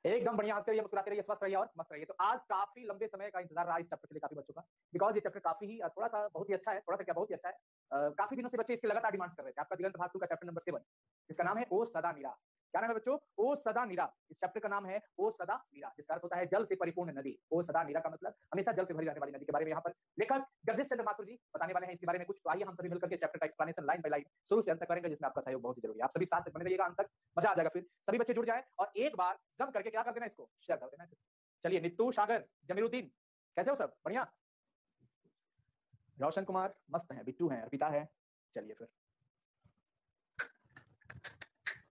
एकदम बढ़िया, हंसते रहिए, मुस्कुराते रहिए, स्वस्थ रहिए और मस्त रहिए। तो आज काफी लंबे समय का इंतजार रहा इस चैप्टर के लिए काफी बच्चों का, बिकॉज ये चैप्टर काफी ही थोड़ा सा बहुत ही अच्छा है, थोड़ा सा क्या बहुत ही अच्छा है। काफी दिनों से बच्चे इसके लगातार डिमांड कर रहे थे। आपका दिगंत भाग 2 का चैप्टर नंबर 7, इसका नाम है ओ सदा निरा। क्या नाम है बच्चों? ओ सदा निरा। इस चैप्टर का नाम है ओ सदा निरा, जिसका अर्थ होता है जल से परिपूर्ण नदी। ओ सदा निरा का मतलब हमेशा जल से भरी रहने वाली नदी के बारे में यहाँ पर लेखक जगदीश चंद्र माथुर जी बताने वाले हैं इसके बारे में कुछ। तो आइए हम सभी मिलकर के इस चैप्टर का एक्सप्लेनेशन लाइन बाय लाइन शुरू से अंत तक करेंगे, जिसमें आपका सहयोग बहुत ही जरूरी है। आप सभी साथ में बने रहिएगा, अंत तक मजा आ जाएगा। फिर सभी बच्चे जुड़ जाए और एक बार जम करके क्या कर देना, इसको शेयर कर देना। चलिए, नित्तू, सागर, जमीरुद्दीन, कैसे हो सब? बढ़िया। रोशन कुमार मस्त हैं, बिट्टू हैं, अर्पिता है। चलिए फिर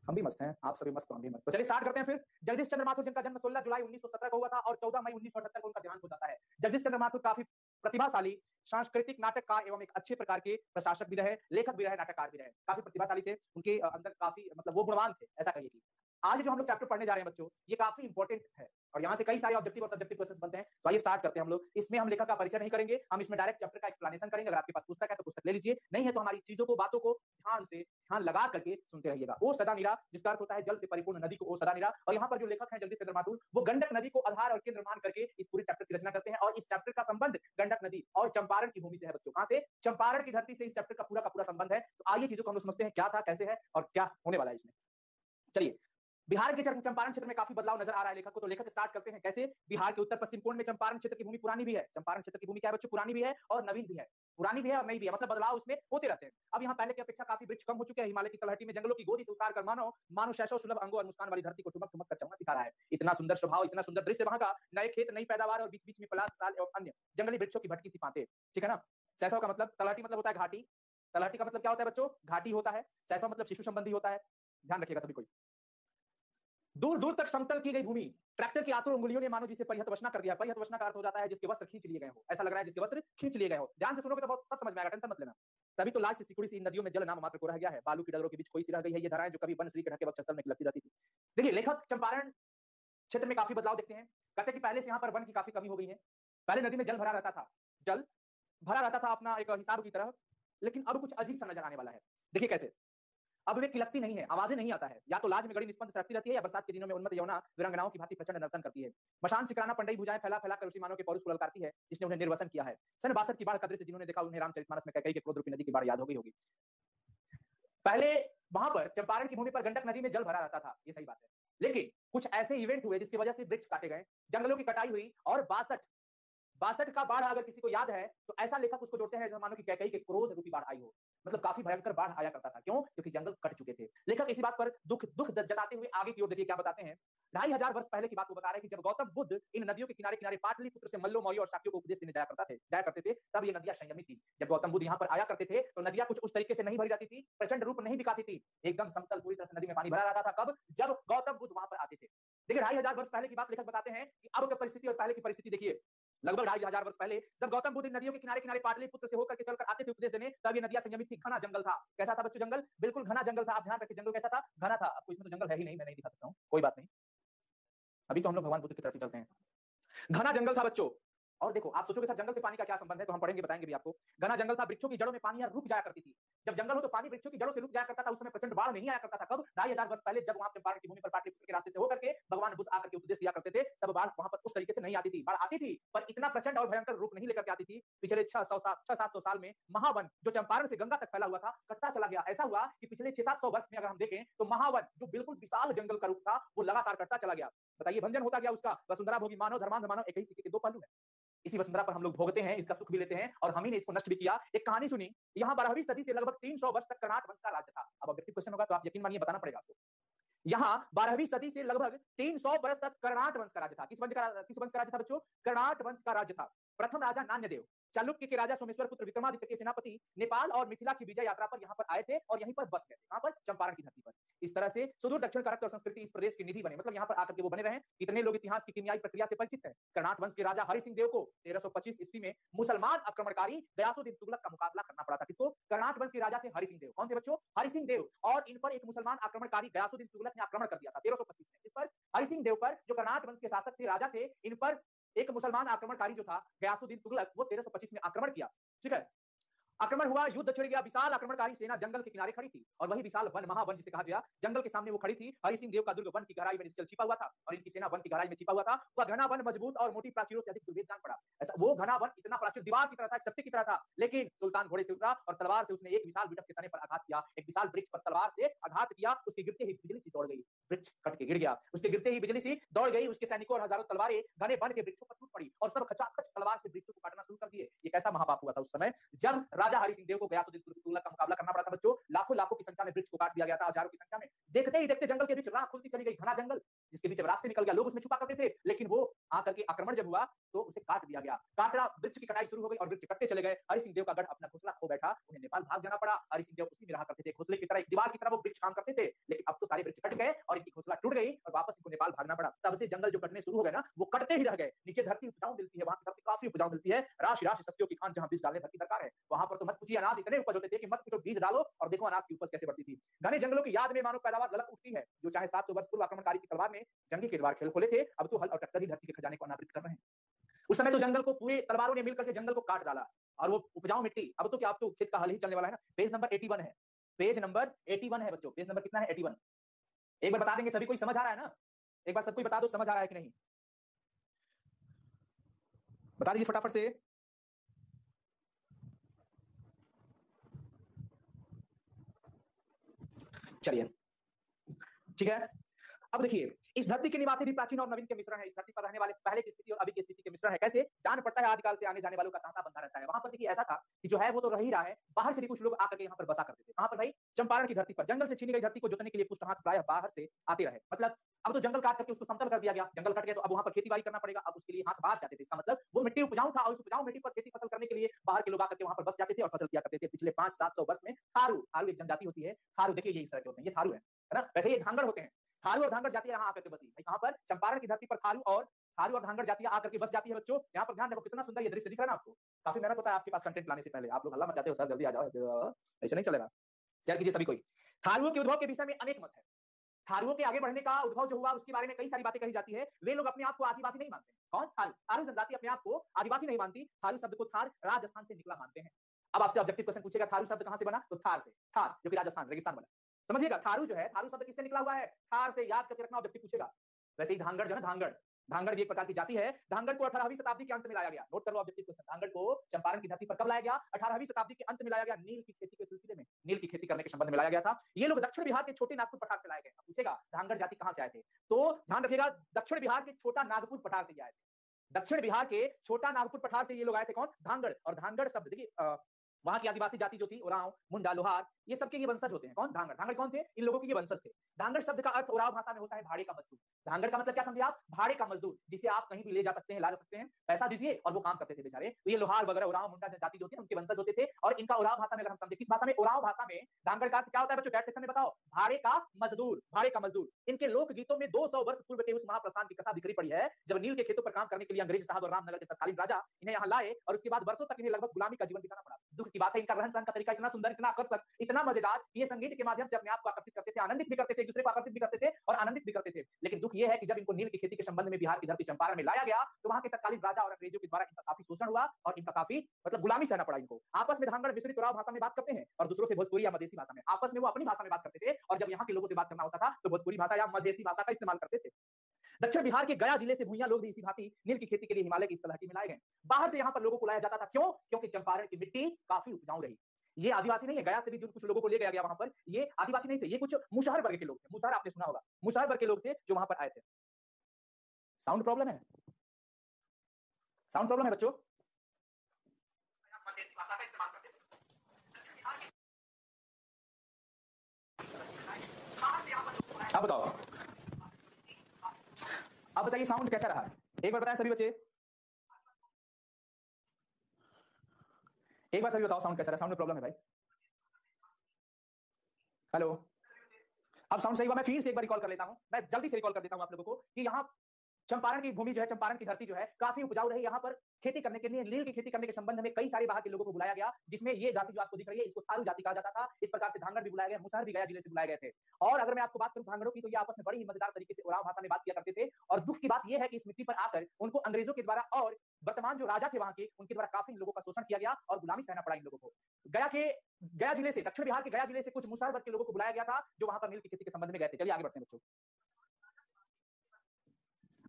हम भी मस्त हैं, आप सभी मस्त हो, हम भी मस्त। तो चलिए स्टार्ट करते हैं फिर। जगदीश चंद्र माथुर, जिनका जन्म 16 जुलाई 1917 को हुआ था और 14 मई 1978 को उनका देहांत हो जाता है। जगदीश चंद्र माथुर काफी प्रतिभाशाली सांस्कृतिक नाटककार एवं एक अच्छे प्रकार के प्रशासक भी रहे, लेखक भी रहे, नाटककार भी रहे। काफी प्रतिभाशाली थे, उनके अंदर काफी मतलब वो गुणवान थे, ऐसा कहिए कि आज जो हम लोग चैप्टर पढ़ने जा रहे हैं बच्चों, ये काफी इंपॉर्टेंट है और यहाँ से कई सारे ऑब्जेक्टिव और सब्जेक्टिव क्वेश्चंस बनते हैं। तो आइए स्टार्ट करते हैं हम लोग। इसमें हम लेखक का परिचय नहीं करेंगे, हम इसमें डायरेक्ट चैप्टर का एक्सप्लेनेशन करेंगे। अगर आपके पास पुस्तक है तो पुस्तक ले लीजिए, नहीं है तो हमारी चीजों को, बातों को ध्यान लगा करके सुनते रहिएगा। ओ सदा निरा, जिसका अर्थ होता है जल से परिपूर्ण नदी को ओ सदा निरा। और यहाँ पर जो लेखक हैं जगदीश चंद्र माथुर, वो गंडक नदी को आधार और केंद्र मान करके इस पूरे चैप्टर की रचना करते हैं। और इस चैप्टर का संबंध गंडक नदी और चंपारण की भूमि से है बच्चों। कहां से? चंपारण की धरती से इस चैप्टर का पूरा संबंध है। तो आइए चीजों को हम लोग समझते हैं, क्या था, कैसे है और क्या होने वाला है इसमें। चलिए, बिहार के चंपारण क्षेत्र में काफी बदलाव नजर आ रहा है लेखक को। तो लेखक स्टार्ट करते हैं कैसे? बिहार के उत्तर पश्चिम कोण में चंपारण क्षेत्र की भूमि पुरानी भी है। चंपारण क्षेत्र की भूमि क्या है बच्चों? पुरानी भी है और नवीन भी है। पुरानी भी है और नई भी है, मतलब बदलाव उसमें होते रहते हैं। अब यहाँ पहले की अपेक्षा काफी वृक्ष कम हो चुके हैं। हिमालय की तलहटी में जंगलों की गोदी से उतार कर मानो शैशव सुलभ अंगों और मुस्कान वाली धरती को ठुमक ठुमक कर चमकना सिखा रहा है। इतना सुंदर स्वभाव, इतना सुंदर दृश्य वहां का। नए खेत, नई पैदावार और बीच बीच में पलाश, साल एवं अन्य जंगली वृक्षों की भटकी सी पाते। ठीक है ना? शैशव का मतलब, तलहटी मतलब होता है घाटी। तलहटी का मतलब क्या होता है बच्चों? घाटी होता है। शैशव मतलब शिशु संबंधी होता है, ध्यान रखिएगा सभी कोई। दूर दूर तक समतल की गई भूमि, ट्रैक्टर की आतुर उंगलियों ने मानो जिसे परिहत वसना कर दिया। परिहत वसना का अर्थ हो जाता है जिसके वस्त्र खींच लिए गए हो। ऐसा लग रहा है जिसके वस्त्र खींच लिए गए हो। ध्यान से सुनोगे तो बहुत सब समझ में आएगा, टेंशन मत लेना। तभी तो लाश से सिकुड़ी सी इन नदियों में जल नाम मात्र को रह गया है। बालू की डगरों के बीच खोई सी रह गई है ये धाराएं, जो कभी वनश्री के ढके वक्षस्थल में लगती रहती थी। देखिए, लेखक चंपारण क्षेत्र में काफी बदलाव देखते हैं। कहते हैं कि पहले से यहाँ पर वन की काफी कमी हो गई है। पहले नदी में जल भरा रहता था, जल भरा रहता था अपना एक हिसाब की तरह, लेकिन अब कुछ अजीब सा नजर आने वाला है। देखिए कैसे? अब वे किलकती नहीं है, आवाजें नहीं आता है, या तो लाज में गड़ी निस्पंद सरकती रहती है, या बरसात के दिनों में उन्मत्त यौना वीरांगनाओं की भांति प्रचंड नर्तन करती है। मशान सिकराना पंडई भुजाएं फैला फैला कर उसी मानव के पौरुष को ललकारती है जिसने उन्हें निर्वसन किया है। सन 62 की बाढ़ का दृश्य जिन्होंने देखा उन्हें रामचरितमानस में कैकेयी के क्रोध रूपी नदी की बाढ़ याद हो गई होगी। पहले वहां पर चंपारण की भूमि पर गंडक नदी में जल भरा रहता था, ये सही बात है। लेकिन कुछ ऐसे इवेंट हुए जिसकी वजह से वृक्ष काटे गए, जंगलों की कटाई हुई और 62 का बाढ़ अगर किसी को याद है तो ऐसा लेखक उसको जोड़ते हैं जैसे मानो कि कैकेयी के क्रोध रूपी बाढ़ आई हो। मतलब काफी भयंकर बाढ़ आया करता था। क्यों? क्योंकि जंगल कट चुके थे। लेखक इसी बात पर दुख जताते हुए आगे की ओर देखिए क्या बताते हैं। 2500 वर्ष पहले की बात को बता रहे हैं कि जब गौतम बुद्ध इन नदियों के किनारे किनारे पाटलिपुत्र से मल्लो, मौर्य और शाक्यों को उपदेश देने जाया करते थे, तब ये नदियां संयमित थी। जब गौतम बुद्ध यहाँ पर आया करते थे तो नदियां कुछ उस तरीके से नहीं भरी रहती थी, प्रचंड रूप नहीं दिखाती थी, एकदम समतल पूरी तरह से नदी में पानी भरा रहता था। कब? जब गौतम बुद्ध वहां पर आते थे। देखिए, 2500 वर्ष पहले की बात लेखक बताते हैं कि अब की परिस्थिति और पहले की परिस्थिति देखिए। लगभग 2500 वर्ष पहले जब गौतम बुद्ध नदियों के किनारे किनारे पाटलिपुत्र से होकर के चलकर आते थे उपदेश देने, तब ये नदियां संयमित थी। घना जंगल था। कैसा था बच्चों? जंगल बिल्कुल घना जंगल था। आप ध्यान रखिए, जंगल कैसा था? घना था। आपको इसमें तो जंगल है ही नहीं, मैं नहीं दिखा सकता हूँ, कोई बात नहीं। अभी तो हम लोग भगवान बुद्ध की तरफ ही चलते हैं। घना जंगल था बच्चों। और देखो, आप सोचोगे सर जंगल से पानी का क्या संबंध है, तो हम पढ़ेंगे, बताएंगे भी आपको। घना जंगल था, वृक्षों की जड़ों में पानी रुक जाया करती थी। जब जंगल हो तो पानी वृक्षों की जड़ों से रुक जाया करता था। उस समय प्रचंड बाढ़ नहीं आया करता था। कब? 2500 वर्ष पहले, जब वहां चंपारण की भूमि पर पाटलिपुत्र के रास्ते से होकर के भगवान बुद्ध आकर के उपदेश दिया करते थे, तब बाढ़ वहां पर उस तरीके से नहीं आती थी। बाढ़ आती थी पर इतना प्रचंड और भयंकर रूप नहीं लेकर के आती थी। पिछले 600-700 साल में महावन जो चंपारण से गंगा तक फैला हुआ था, कटता चला गया। ऐसा हुआ कि पिछले 600-700 वर्ष में अगर हम देखें तो महावन जो बिल्कुल विशाल जंगल का रूप था, वो लगातार कटता चला गया। बताइए, भंजन होता गया उसका। वसुंधरा भोगी मानव, धर्मांध मानव, एक ही सिक्के के दो पहलू है। इसी वसुंधरा पर हम लोग भोगते हैं, इसका सुख भी लेते हैं और हम ही ने इसको नष्ट भी किया। एक कहानी सुनी, यहाँ 12वीं सदी से लगभग 300 वर्ष तक कर्नाट वंश का राज्य था। अब ऑब्जेक्टिव क्वेश्चन होगा तो आप यकीन मानिए बताना पड़ेगा आपको। यहाँ 12वीं सदी से लगभग 300 वर्ष तक कर्नाट वंश का राज्य था। किस वंश का राज्य था बच्चों? कर्नाट वंश का राज्य था। प्रथम राजा नान्यदेव, चालुक्य के राजा सोमेश्वर पुत्र विक्रमादित्य के सेनापति, नेपाल और मिथिला की विजय यात्रा पर यहाँ पर आए थे और यहीं पर बस गए थे, यहाँ पर चंपारण की धरती पर। इस तरह से सुदूर दक्षिण का रक्त और संस्कृति इस प्रदेश की निधि बने, मतलब यहाँ पर आकर के वो बने रहे। कितने लोग इतिहास की कीमियाई प्रक्रिया से परिचित हैं। कर्नाट वंश के राजा हरि सिंह देव को 1325 ईस्वी में मुसलमान आक्रमणकारी गयासुद्दीन तुगलक का मुकाबला करना पड़ा था। किसको? कर्नाट वंश के राजा थे हरि सिंह देव। कौन थे बच्चों? हरि सिंह देव। और इन पर एक मुसलमान आक्रमणकारी गयासुद्दीन तुगलक ने आक्रमण कर दिया था 1325 में। इस पर हरि सिंह देव पर, जो कर्नाट वंश के शासक थे, राजा थे, इन पर एक मुसलमान आक्रमणकारी जो था गयासुद्दीन तुगलक, वो 1325 में आक्रमण किया। ठीक है। आक्रमण हुआ, युद्ध छिड़ गया, विशाल आक्रमणकारी सेना जंगल के किनारे खड़ी थी और वही विशाल वन, महावन जिसे कहा गया, जंगल के सामने वो खड़ी थी। हरि सिंह देव का दुर्ग वन की गहराई में निश्चल छिपा हुआ था और इनकी सेना वन की गहराई में छिपा हुआ था। वह घना वन मजबूत और मोटी प्राचीरों से अधिक दुर्भेद जान पड़ा। ऐसा वो घना वन इतना प्राचीर दीवार की तरह था, सत्य की तरह था, लेकिन सुल्तान घोड़े से उतरा और तलवार से उसने एक विशाल बिटप के तने पर आघात किया, एक विशाल वृक्ष पर तलवार से आघात किया। उसके गिरते ही बिजली सी दौड़ गई, वृक्ष कट के गिर गया। उसके गिरते ही बिजली सी दौड़ गई। उसके सैनिकों और हजारों तलवारें घने वन के वृक्षों पर टूट पड़ी और सब खचाखच तलवार से वृक्षों को काटना शुरू कर दिए। ये कैसा महापाप हुआ था उस समय जब राजा हरि सिंह देव को गयासुद्दीन तुगलक का मुकाबला करना पड़ा था। बच्चों, लाखों लाखों की संख्या में वृक्ष को काट दिया गया था, हजारों की संख्या में। देखते ही देखते जंगल के बीच राह खुलती चली गई, घना जंगल जिसके बीच रास्ते निकल गया। लोग उसमें छुपा करते थे, लेकिन वो आकर के आक्रमण जब हुआ तो उसे काट दिया गया। काटा, वृक्ष की कटाई शुरू हो गई और वृक्ष कटते चले गए। हरि सिंह देव का गढ़ अपना घोंसला खो बैठा, उन्हें नेपाल भाग जाना पड़ा। हरि सिंह देव उसी में रहा करते थे, घोंसले की तरह, एक दीवार की तरह वो वृक्ष काम करते थे, लेकिन अब तो सारे वृक्ष कट गए और इनकी घोंसला टूट गई और वापस इनको नेपाल भागना पड़ा। तब से जंगल जो कटने शुरू हो गए ना, वो कटते ही रह गए। नीचे धरती उपजाऊ मिलती है, वहां की धरती काफी उपजाऊ मिलती है, राशि राशि सस्यों की खान जहां बीज डालने धरती दरकार है, वहां पर तो मत पूछिए, अनाज इतने उपज होते थे कि मत पूछो, बीज डालो और देखो अनाज की उपज कैसे बढ़ती थी। घने जंगलों की याद में मानो पैदावार ललक उठती है, जो चाहे 700 वर्ष पूर्व आक्रमणकारी की तलवार ने जंगी के द्वार खेल खोले थे, अब तो हल और ट्रैक्टर ही धरती के खजाने को अनावृत कर रहे हैं। उस समय तो जंगल को पूरे तलवारों ने मिलकर के जंगल को काट डाला और वो उपजाऊ मिट्टी, अब तो क्या, अब तो खेत का हल ही चलने वाला है ना। पेज नंबर 81 है, पेज नंबर 81 है बच्चों। पेज नंबर कितना है? 81। एक बार बता देंगे सभी, कोई समझ आ रहा है ना? एक बार सबको बता दो समझ आ रहा है कि नहीं, बता दीजिए फटाफट से। चलिए ठीक है। अब देखिए, इस धरती के निवासी भी प्राचीन और नवीन के मिश्रण है। इस धरती पर रहने वाले पहले की स्थिति और अभी की स्थिति के मिश्रण है। कैसे जान पड़ता है? आदिकाल से आने जाने वालों का तांता बंधा रहता है। वहां पर देखिए ऐसा था कि जो है वो तो रह ही रहा है, बाहर से भी कुछ लोग आकर के यहाँ पर बसा करते थे। कहां पर भाई? चंपारण की धरती पर। जंगल से छीनी गई धरती को जोतने के लिए कुछ हाथ प्रायः बाहर से आते रहे। मतलब अब तो जंगल काट करके उसको समतल कर दिया गया, जंगल कट गया तो अब वहां पर खेती बाड़ी करना पड़ेगा। अब उसके लिए हाथ बाहर जाते थे। इसका मतलब वो मिट्टी उपजाऊ था और उस उपजाऊ मिट्टी पर खेती फसल करने के लिए बाहर के लोग आकर के वहां पर बस जाते थे और फसल किया करते थे। पिछले 500-700 वर्ष में थारू, थारू एक जनजाति होती है, थारू देखिए ये इस तरह के होते हैं, ये थारू है ना। वैसे ये धांगड़ होते हैं। थारू और धांगड़ जातियां यहाँ आकर के बसी। कहां पर? चंपारण की धरती पर थारू और धांगड़ जातियां आकर के बस जाती है। बच्चों यहाँ पर ध्यान रखो, कितना सुंदर ये दृश्य दिख रहा है ना आपको। काफी मेहनत होता है आपके पास कंटेंट लाने से पहले, आप लोग हल्ला मचाते हो सर जल्दी आ जाओ, ऐसे नहीं चलेगा। शेयर कीजिए सभी कोई। थारुओं के उद्भव के विषय में अनेक मत है। थारुओं के आगे बढ़ने का उद्भव जो हुआ उसके बारे में कई सारी बातें कही जाती है। वे लोग अपने आप को आदिवासी नहीं मानते। कौन? थारू। थारू जनजाति अपने आप को आदिवासी नहीं मानती। थारू शब्द को थार, राजस्थान से निकला मानते हैं। अब आपसे ऑब्जेक्टिव क्वेश्चन पूछेगा, थारू शब्द कहां से बना? तो थार से, थार जो कि राजस्थान रेगिस्तान वाला। समझिएगा, थारू जो है, थारू शब्द किससे निकला हुआ है? थार से। याद करके रखना, ऑब्जेक्टिव पूछेगा। वैसे ही धांगड़ जो है, धांगड़, धांगड़ भी एक प्रकार की जाति है। धांगड़ को 18वीं शताब्दी के अंत में लाया गया। नोट कर लो ऑब्जेक्टिव क्वेश्चन। धांगड़ को चंपारण की धरती पर कब लाया गया? 18वीं शताब्दी के अंत में लाया गया। नील की खेती के सिलसिले में, नील की खेती करने के संबंध में लाया गया था। ये लोग दक्षिण बिहार के छोटे नागपुर पठार से लाए गए। पूछेगा धांगड़ जाति कहां से आए थे, तो ध्यान रखिएगा दक्षिण बिहार के छोटा नागपुर पठार से आए थे। दक्षिण बिहार के छोटा नागपुर पठार से ये लोग आए थे। कौन? धांगड़। और धांगड़ शब्द देखिए, वहां की आदिवासी जाति जो थी, ओरांव, मुंडा, लोहार, ये सबके ये वंशज होते हैं। कौन? धांगड़। धांगड़ कौन थे? इन लोगों के ये वंशज थे। धांगड़ शब्द का अर्थ ओराव भाषा में होता है भाड़े का मजदूर। धांगड़ का मतलब क्या समझे आप? भाड़े का मजदूर, जिसे आप कहीं भी ले जा सकते हैं, ला जा सकते हैं, पैसा दीजिए और वो काम करते थे बेचारे। तो ये लोहार वगैरह, ओराव, मुंडा जाति जो थी उनके वंशज होते थे। और इनका ओराव भाषा में अगर हम समझे, किस भाषा में? ओराव भाषा में धांगड़ का क्या होता है बच्चों? चैट सेक्शन में बताओ। भाड़े का मजदूर, भाड़े का मजदूर। इनके लोक गीतों में 200 वर्ष पूर्व के उस महाप्रस्थान की कथा बिखरी पड़ी है, जब नील के खेतों पर काम करने के लिए अंग्रेज साहब और रामनगर के तत्कालीन राजा इन्हें यहाँ लाए और उसके बाद वर्षों तक इन्हें लगभग गुलामी का जीवन बिताना पड़ा। दुख की बात है, इनका रहन सहन का तरीका इतना सुंदर, इतना आकर्षक, इतना मजेदार, ये संगीत के माध्यम से अपने आप को आकर्षित करते थे, आनंदित भी करते थे, एक दूसरे को आकर्षित भी करते थे और आनंदित भी करते थे। लेकिन दुख ये है कि जब इनको नील की खेती के संबंध में बिहार की धरती चंपारण में लाया गया तो वहां के तत्कालीन राजा और अंग्रेजों के द्वारा इनका काफी शोषण हुआ और इनका काफी मतलब गुलामी सहना पड़ा इनको। आपस में धांगड़ मिश्रित ओराव भाषा में बात करते हैं और दूसरों से भोजपुरी या मधेसी भाषा में। आपस में वो अपनी भाषा में बात करते थे और जब यहाँ के लोगों से बात करना होता था तो भोजपुरी भाषा या मधेसी भाषा का इस्तेमाल करते थे। दक्षिण बिहार के गया जिले से भूइया लोग भी इसी भांति नील की खेती के लिए हिमालय की इस तलहटी में लाए गए। बाहर से यहाँ पर लोगों को लाया जाता था। क्यों? क्योंकि चंपारण की मिट्टी काफी उपजाऊ रही। ये आदिवासी नहीं है, गया से भी जो कुछ लोगों को ले गया वहां पर, ये आदिवासी नहीं थे, ये कुछ मुसहर वर्ग के लोग थे। मुसहर आपने सुना होगा, मुसहर वर्ग के लोग थे जो वहां पर आए थे। साउंड प्रॉब्लम है? साउंड प्रॉब्लम है बच्चों? अब बताओ, अब बताइए साउंड कैसा रहा? एक बार बताएं सभी बच्चे, एक बार सभी बताओ साउंड कैसा रहा? साउंड में प्रॉब्लम है भाई। हेलो, अब साउंड सही हुआ? मैं फिर से एक बार रिकॉल कर लेता हूं, मैं जल्दी से रिकॉल कर देता हूं आप लोगों को कि यहाँ चंपारण की भूमि जो है, चंपारण की धरती जो है काफी उपजाऊ रही। यहाँ पर खेती करने के लिए, नील की खेती करने के संबंध में कई सारे बाहर के लोगों को बुलाया गया, जिसमें ये जाति जो आपको दिख रही है इसको थारू जाति कहा जाता था। इस प्रकार से धांगड़ भी बुलाया गया, मुसहर भी गया जिले से बुलाए गए थे। और अगर मैं आपको बात करूं धांगड़ों की, तो ये आपस में बड़ी ही मजेदार तरीके से ओराव भाषा में बात किया करते थे। और दुख की बात यह है कि इस मिट्टी पर आकर उनको अंग्रेजों के द्वारा और वर्तमान जो राजा थे वहां के, उनके द्वारा काफी लोगों का शोषण किया गया और गुलामी सहना पड़ा इन लोगों को। गया जिले से, दक्षिण बिहार के गया जिले से कुछ मुसहर वर्ग के लोगों को बुलाया गया था जो वहां पर नील की खेती के संबंध में गए थे। चलिए आगे बढ़ते हैं बच्चों।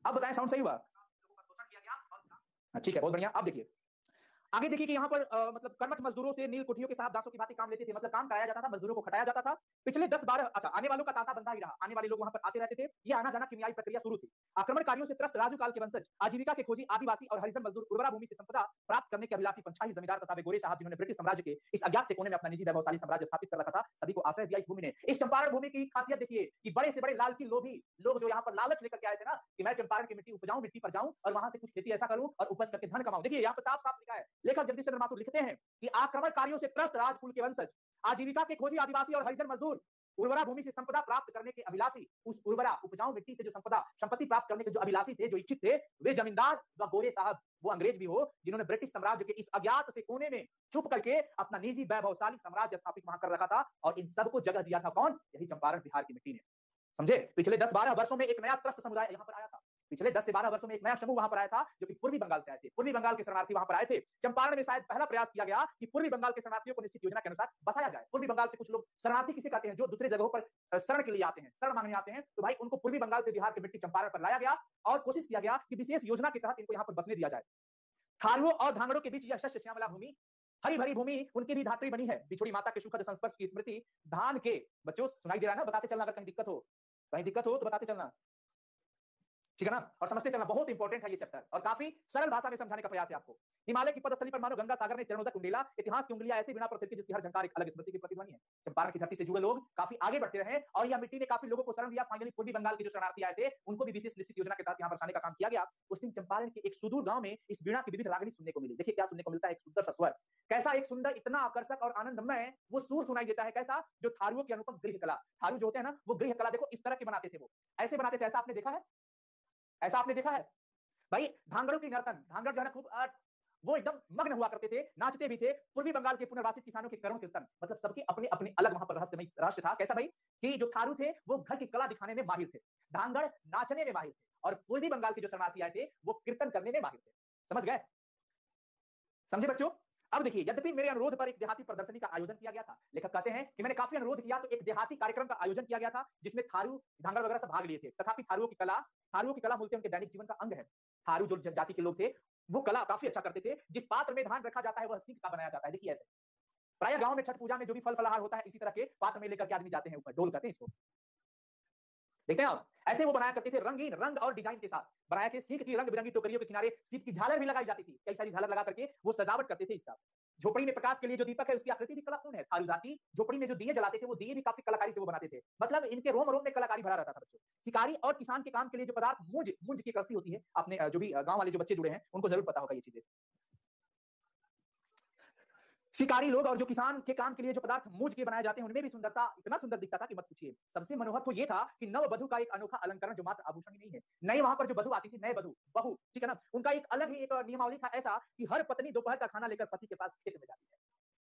अब बताएं साउंड सही हुआ? ठीक है, बहुत बढ़िया। अब देखिए आगे देखिए कि यहाँ पर मतलब कर्मठ मजदूरों से नील कुठियों के साथ दासों की भांति काम लेते थे, मतलब काम कराया जाता था, मजदूरों को खटाया जाता था। पिछले 10-12 अच्छा आने वालों का तांता बंधा ही रहा, आने वाले लोग वहां पर आते रहते थे। ये आना जाना किमियाई प्रक्रिया शुरू थी। आक्रमणकारियों से त्रस्त राजू काल के वंशज, आजीविका के खोजी आदिवासी और हरिजन मजदूर, उर्वरा भूमि से संपदा प्राप्त करने के अभिलाषी पंचाही जमींदार तथा वे गोरे साहब जिन्होंने ब्रिटिश साम्राज्य के इस अज्ञात से कोने में अपना निजी वैभवशाली साम्राज्य स्थापित कर रखा था, सभी को आश्रय दिया इस भूमि ने। इस चंपारण भूमि की खासियत देखिए कि बड़े से बड़े लालची लोभी लोग जो यहाँ पर लालच लेकर के आए थे ना कि मैं चंपारण की मिट्टी उपजाऊं, मिट्टी पर जाऊं और वहां से कुछ खेती ऐसा करूं और उपज करके धन कमाऊं। देखिए यहाँ पर साफ साफ लिखा है, लेखक जगदीश चंद्र माथुर लिखते हैं कि आक्रमणकारियों से त्रस्त राजकुल के वंशज, आजीविका के खोजी आदिवासी और हरिजन मजदूर, उर्वरा भूमि से संपदा प्राप्त करने के अभिलाषी, उस उर्वरा उपजाऊ मिट्टी से जो संपदा संपत्ति प्राप्त करने के जो अभिलाषी थे, जो इच्छित थे, वे जमींदार व गोरे साहब, वो अंग्रेज भी हो जिन्होंने ब्रिटिश साम्राज्य के इस अज्ञात से कोने में छुप करके अपना निजी वैभवशाली साम्राज्य स्थापित वहां कर रखा था। और इन सबको जगह दिया था कौन? यही चंपारण बिहार की मिट्टी ने। समझे? पिछले 10-12 वर्षों में एक नया त्रस्त समुदाय यहाँ पर आया था। पिछले 10 से 12 वर्षों में एक नया समूह वहां पर आया था जो कि पूर्वी बंगाल से आए थे। पूर्वी बंगाल के शरणार्थी वहां पर आए थे। चंपारण में शायद पहला प्रयास किया गया कि पूर्वी बंगाल के शरणार्थियों को निश्चित योजना के अनुसार बसाया जाए। पूर्वी बंगाल से कुछ लोग शरणार्थी किसे कहते हैं? जो दूसरे जगहों पर शरण के लिए आते हैं, शरण मांगने आते हैं, तो भाई उनको पूर्वी बंगाल से बिहार की मिट्टी चंपारण पर लाया गया और कोशिश किया गया कि विशेष योजना के तहत इनको यहाँ पर बसने दिया जाए। थारुओं और धांगड़ों के बीच यह शस्य श्यामला भूमि, हरी भरी भूमि उनकी भी धात्री बनी है। बिछुड़ी माता के सुखद संस्पर्श की स्मृति धान के, बच्चों सुनाई दे रहा है ना? बताते चलना अगर कहीं दिक्कत हो तो बताते चलना, ठीक है ना? और समझते चलना, बहुत इंपॉर्टेंट है ये चैप्टर और काफी सरल भाषा में समझाने का प्रयास है आपको। हिमालय की पदस्थली पर मानो गंगा सागर ने चरणोदक उंडेला, इतिहास की उंगलियां ऐसी बिना पर फिरती जिसकी हर झंकार एक अलग स्मृति की प्रतिध्वनि है। चंपारण की धरती से जुड़े लोग काफी आगे बढ़ते रहे और यह मिट्टी ने काफी लोगों को शरण दिया। फाइनली पूर्वी बंगाल के जो शरणार्थी आए थे उनको भी विशेष निश्चित योजना के तहत यहाँ बसाने का काम किया गया। उस दिन चंपारण के एक सुदूर गांव में इस वीणा की विविध रागनी सुनने को मिली। देखिए क्या सुनने को मिलता है? एक सुंदर सा स्वर, कैसा एक सुंदर, इतना आकर्षक और आनंदमय वो सुर सुनाई देता है। कैसा? जो थारुओं की अनुपम गृह कला, थारू जो होते हैं ना वो गृह कला देखो इस तरह के बनाते थे, वो ऐसे बनाते थे। ऐसा आपने देखा है? ऐसा आपने देखा है भाई? धांगड़ों की नर्तन, धांगड़ जो है ना खूब वो एकदम मग्न हुआ करते थे, नाचते भी थे। पूर्वी बंगाल के पुनर्वासित किसानों के करुण कीर्तन, मतलब सबके अपने अपने अलग वहां पर रहस्य था। कैसा भाई? कि जो थारू थे वो घर की कला दिखाने में माहिर थे, धांगड़ नाचने में माहिर थे और पूर्वी बंगाल के जो शरणार्थी आए थे वो कीर्तन करने में माहिर थे। समझ गए? समझे बच्चों? अब देखिए, यद्यपि मेरे अनुरोध पर एक देहाती प्रदर्शनी का आयोजन किया गया था, लेखक कहते हैं कि मैंने काफी अनुरोध किया तो एक देहाती कार्यक्रम का आयोजन किया गया था जिसमें थारू धांगड़ वगैरह सब भाग लिए थे। तथापि थारुओं की कला मूलतः उनके दैनिक जीवन का अंग है। थारू जो जाति के लोग थे वो कला काफी अच्छा करते थे। जिस पात्र में धान रखा जाता है वह सींग का बनाया जाता है। देखिए ऐसे प्राय गांव में छठ पूजा में जो भी फल फलहार होता है इसी तरह के पात्र में लेकर के आदमी जाते हैं ऊपर, डोल कहते हैं इसको। देखते हैं आप, ऐसे वो बनाया करते थे रंगीन रंग और डिजाइन के साथ। बनाया के सीख की रंग बिरंगी टोकरियों के किनारे सीप की झालर भी लगाई जाती थी। कई सारी झालर लगा करके वो सजावट करते थे इसका। झोपड़ी में प्रकाश के लिए जो दीपक है उसकी आकृति भी कलापूर्ण है। थारू जाति झोपड़ी में जो दिए जलाते थे वो दिए भी काफी कलाकारी से वो बनाते थे। मतलब इनके रोम रोम में कलाकारी भरा रहता था बच्चों। शिकारी और किसान के काम के लिए जो पदार्थ मूंज की कलसी होती है, अपने जो भी गांव वाले जो बच्चे जुड़े हैं उनको जरूर पता होगा ये चीजें। शिकारी लोग और जो किसान के काम के लिए जो पदार्थ मूंज के बनाए जाते हैं उनमें भी सुंदरता इतना सुंदर दिखता था कि मत पूछिए। सबसे मनोहर तो ये था कि नव वधु का एक अनोखा अलंकरण जो मात्र आभूषण ही नहीं है। नए वहां पर जो वधु आती थी, नए बहू, ठीक है ना, उनका एक अलग ही एक नियमावली था ऐसा कि हर पत्नी दोपहर का खाना लेकर पति के पास खेत में जाती है।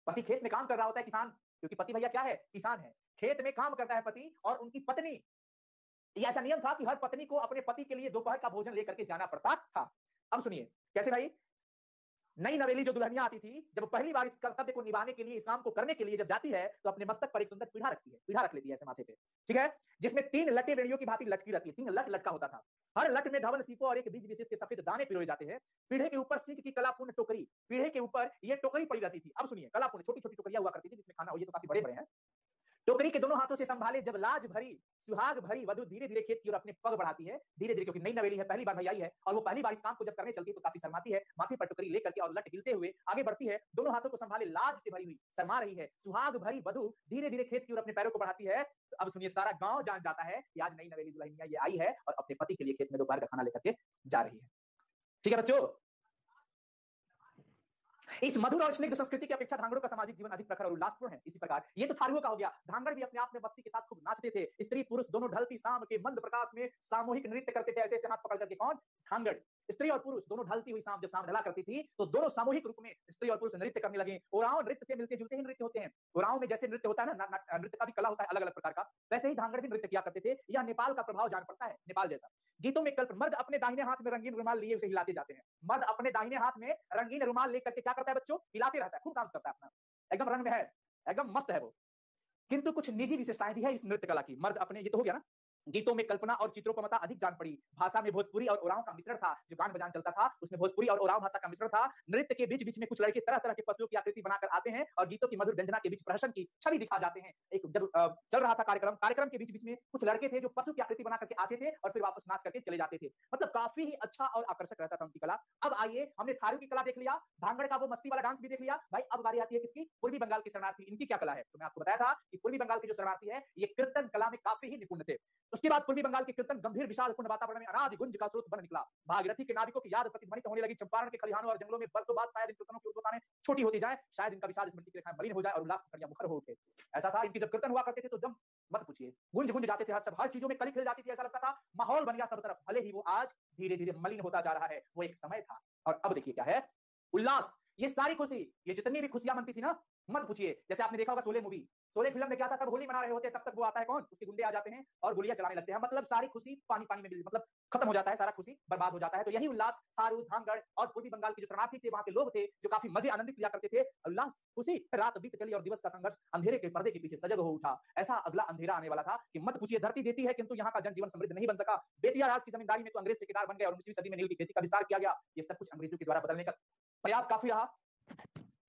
पति खेत में काम कर रहा होता है, किसान, क्योंकि पति भैया क्या है? किसान है। खेत में काम करता है पति और उनकी पत्नी, ये ऐसा नियम था कि हर पत्नी को अपने पति के लिए दोपहर का भोजन लेकर के जाना पड़ता था। अब सुनिए कैसे भाई? नई नवेली जो दुल्हनिया आती थी जब पहली बार इस कर्तव्य को निभाने के लिए, इस काम को करने के लिए जब जाती है तो अपने मस्तक पर एक सुंदर पीढ़ा रखती है, पीढ़ा रख लेती है ऐसे माथे पे, ठीक है, जिसमें 3 लटे बेड़ियों की भांति लटकी रहती है। 3 लट लटका होता था। हर लट में धवल सीपो और एक बीज विशेष के सफेद दाने पिरोए जाते हैं। पीढ़े के ऊपर सीख की कलापूर्ण टोकरी, पीढ़े के ऊपर ये टोकरी पड़ी रहती थी। अब सुनिए, कलापूर्ण छोटी छोटी टोकरियां हुआ करती थी जिसमें खाना हो, ये तो काफी बड़े बड़े हैं। टोकरी के दोनों हाथों से संभाले जब लाज भरी सुहाग भरी वधु धीरे धीरे खेत की ओर अपने पग बढ़ाती है, धीरे धीरे, क्योंकि नई नवेली है, पहली बार भैया आई है और वो पहली बार इस काम को जब करने चलती है तो काफी शर्माती है। माथे पर टोकरी लेकर के और लट हिलते हुए आगे बढ़ती है, दोनों हाथों को संभाले लाज से भरी हुई शर्मा रही है। सुहाग भरी वधु धीरे धीरे खेत की ओर अपने पैरों को बढ़ाती है। तो अब सुनिए, सारा गांव जान जाता है कि आज नई नवेली दुल्हनिया ये आई है और अपने पति के लिए खेत में दोपहर का खाना लेकर के जा रही है। ठीक है बच्चों? इस मधुर और स्निग्ध संस्कृति की अपेक्षा धांगड़ों का सामाजिक जीवन अधिक प्रखर और उल्लासपूर्ण है। इसी प्रकार ये तो थारुओं का हो गया। धांगड़ भी अपने आप में मस्ती के साथ खूब नाचते थे। स्त्री पुरुष दोनों ढलती शाम के मंद प्रकाश में सामूहिक नृत्य करते थे, ऐसे ऐसे हाथ पकड़ करके। कौन? धांगड़। स्त्री और पुरुष दोनों ढलती हुई शाम, जब शाम ढला करती थी तो दोनों सामूहिक रूप में स्त्री और पुरुष नृत्य करने लगे। ओराव नृत्य से मिलते जुलते ही नृत्य होते हैं। ओराव में जैसे नृत्य होता है ना, नृत्य का भी कला होता है अलग अलग प्रकार का, वैसे ही धांगड़ भी नृत्य किया करते थे। यह नेपाल का प्रभाव जान पड़ता है, नेपाल जैसा। गीतों में कल्प, मर्द अपने दाहिने हाथ में रंगीन रुमाल लिए उसे हिलाते जाते हैं। मर्द अपने दाहिने हाथ में रंगीन रुमाल लेकर के क्या करता है बच्चों? हिलाते रहता है, खूब डांस करता है अपना। एकदम रंग में है, एकदम मस्त है वो। किंतु कुछ निजी विशेषताएं भी है इस नृत्य कला की। मर्द अपने, ये तो हो गया ना, गीतों में कल्पना और चित्रोपमता अधिक जान पड़ी। भाषा में भोजपुरी और ओराव का मिश्रण था। जो गान बजान चलता था उसमें भोजपुरी और ओराव भाषा का मिश्रण था। नृत्य के बीच बीच में कुछ लड़के तरह तरह के पशुओं की आकृति बनाकर आते हैं और गीतों की मधुर व्यंजना के बीच प्रहसन की छवि दिखा जाते हैं। एक जब चल रहा था कार्यक्रम, कार्यक्रम के बीच बीच में कुछ लड़के थे जो पशु की आकृति बना करके आते थे और फिर वापस नाच करके चले जाते थे। मतलब काफी ही अच्छा और आकर्षक रहता था उनकी कला। अब आइए, हमने थारू की कला देख लिया, भांगड़ का वो मस्ती वाला डांस भी देख लिया भाई। अब बारी आती है किसकी? पूर्वी बंगाल की शरणार्थी। इनकी क्या कला है? तो मैं आपको बताया था कि पूर्वी बंगाल की जो शरणार्थी है ये कीर्तन कला में काफी ही निपुण थे। उसके बाद पूर्वी बंगाल के कीर्तन गंभीर विशाल पूर्ण वातावरण में अनादि गुंज का स्रोत बन निकला। भागीरथी के नाविकों की याद प्रतिध्वनित होने लगी। चंपारण के खलिहानों और जंगलों में बरसों बाद शायद इन कीर्तनों की उद्वताएं छोटी होती जाए, शायद इनका विशाल स्मृति की रेखाएं मलिन हो जाए और उल्लास की कड़ियां मुखर हो उठे। ऐसा था, इनकी जब कीर्तन हुआ करते थे तो जब मत पूछिए, गुंज गुंज जाते थे, हर चीजों में कली खिल जाती थी। ऐसा लगता था माहौल बन गया सब तरफ। भले ही वो आज धीरे धीरे मलिन होता जा रहा है, वो एक समय था। और अब देखिए क्या है, उल्लास, ये सारी खुशी, ये जितनी भी खुशियां मनती थी ना, मत पूछिए। जैसे आपने देखा होगा शोले मूवी, शोले फिल्म में क्या था, सब होली मना रहे होते हैं, तब तक वो आता है कौन, उसके गुंडे आ जाते हैं और गोलियां चलाने लगते हैं। मतलब सारी खुशी पानी पानी में मतलब खत्म हो जाता है, सारा खुशी बर्बाद हो जाता है। तो यही उल्लास थारू, धांगड़ और पूर्वी बंगाल के जो शरणार्थी थे, वहां के लोग थे जो काफी मजे आनंदित लिया करते थे। उल्लास, खुशी, रात बीत चली और दिवस का संघर्ष अंधेरे के पर्दे के पीछे सजग हो उठा। ऐसा अगला अंधेरा आने वाला था कि मत पूछिए। धरती देती है किंतु यहाँ का जनजीवन समृद्ध नहीं बन सका। बेतिया राज की जमींदारी में तो अंग्रेज ठेकेदार बन गए और 19वीं सदी में नील की खेती का विस्तार किया गया। ये सब कुछ अंग्रेजों के द्वारा बदलने का प्रयास काफी रहा।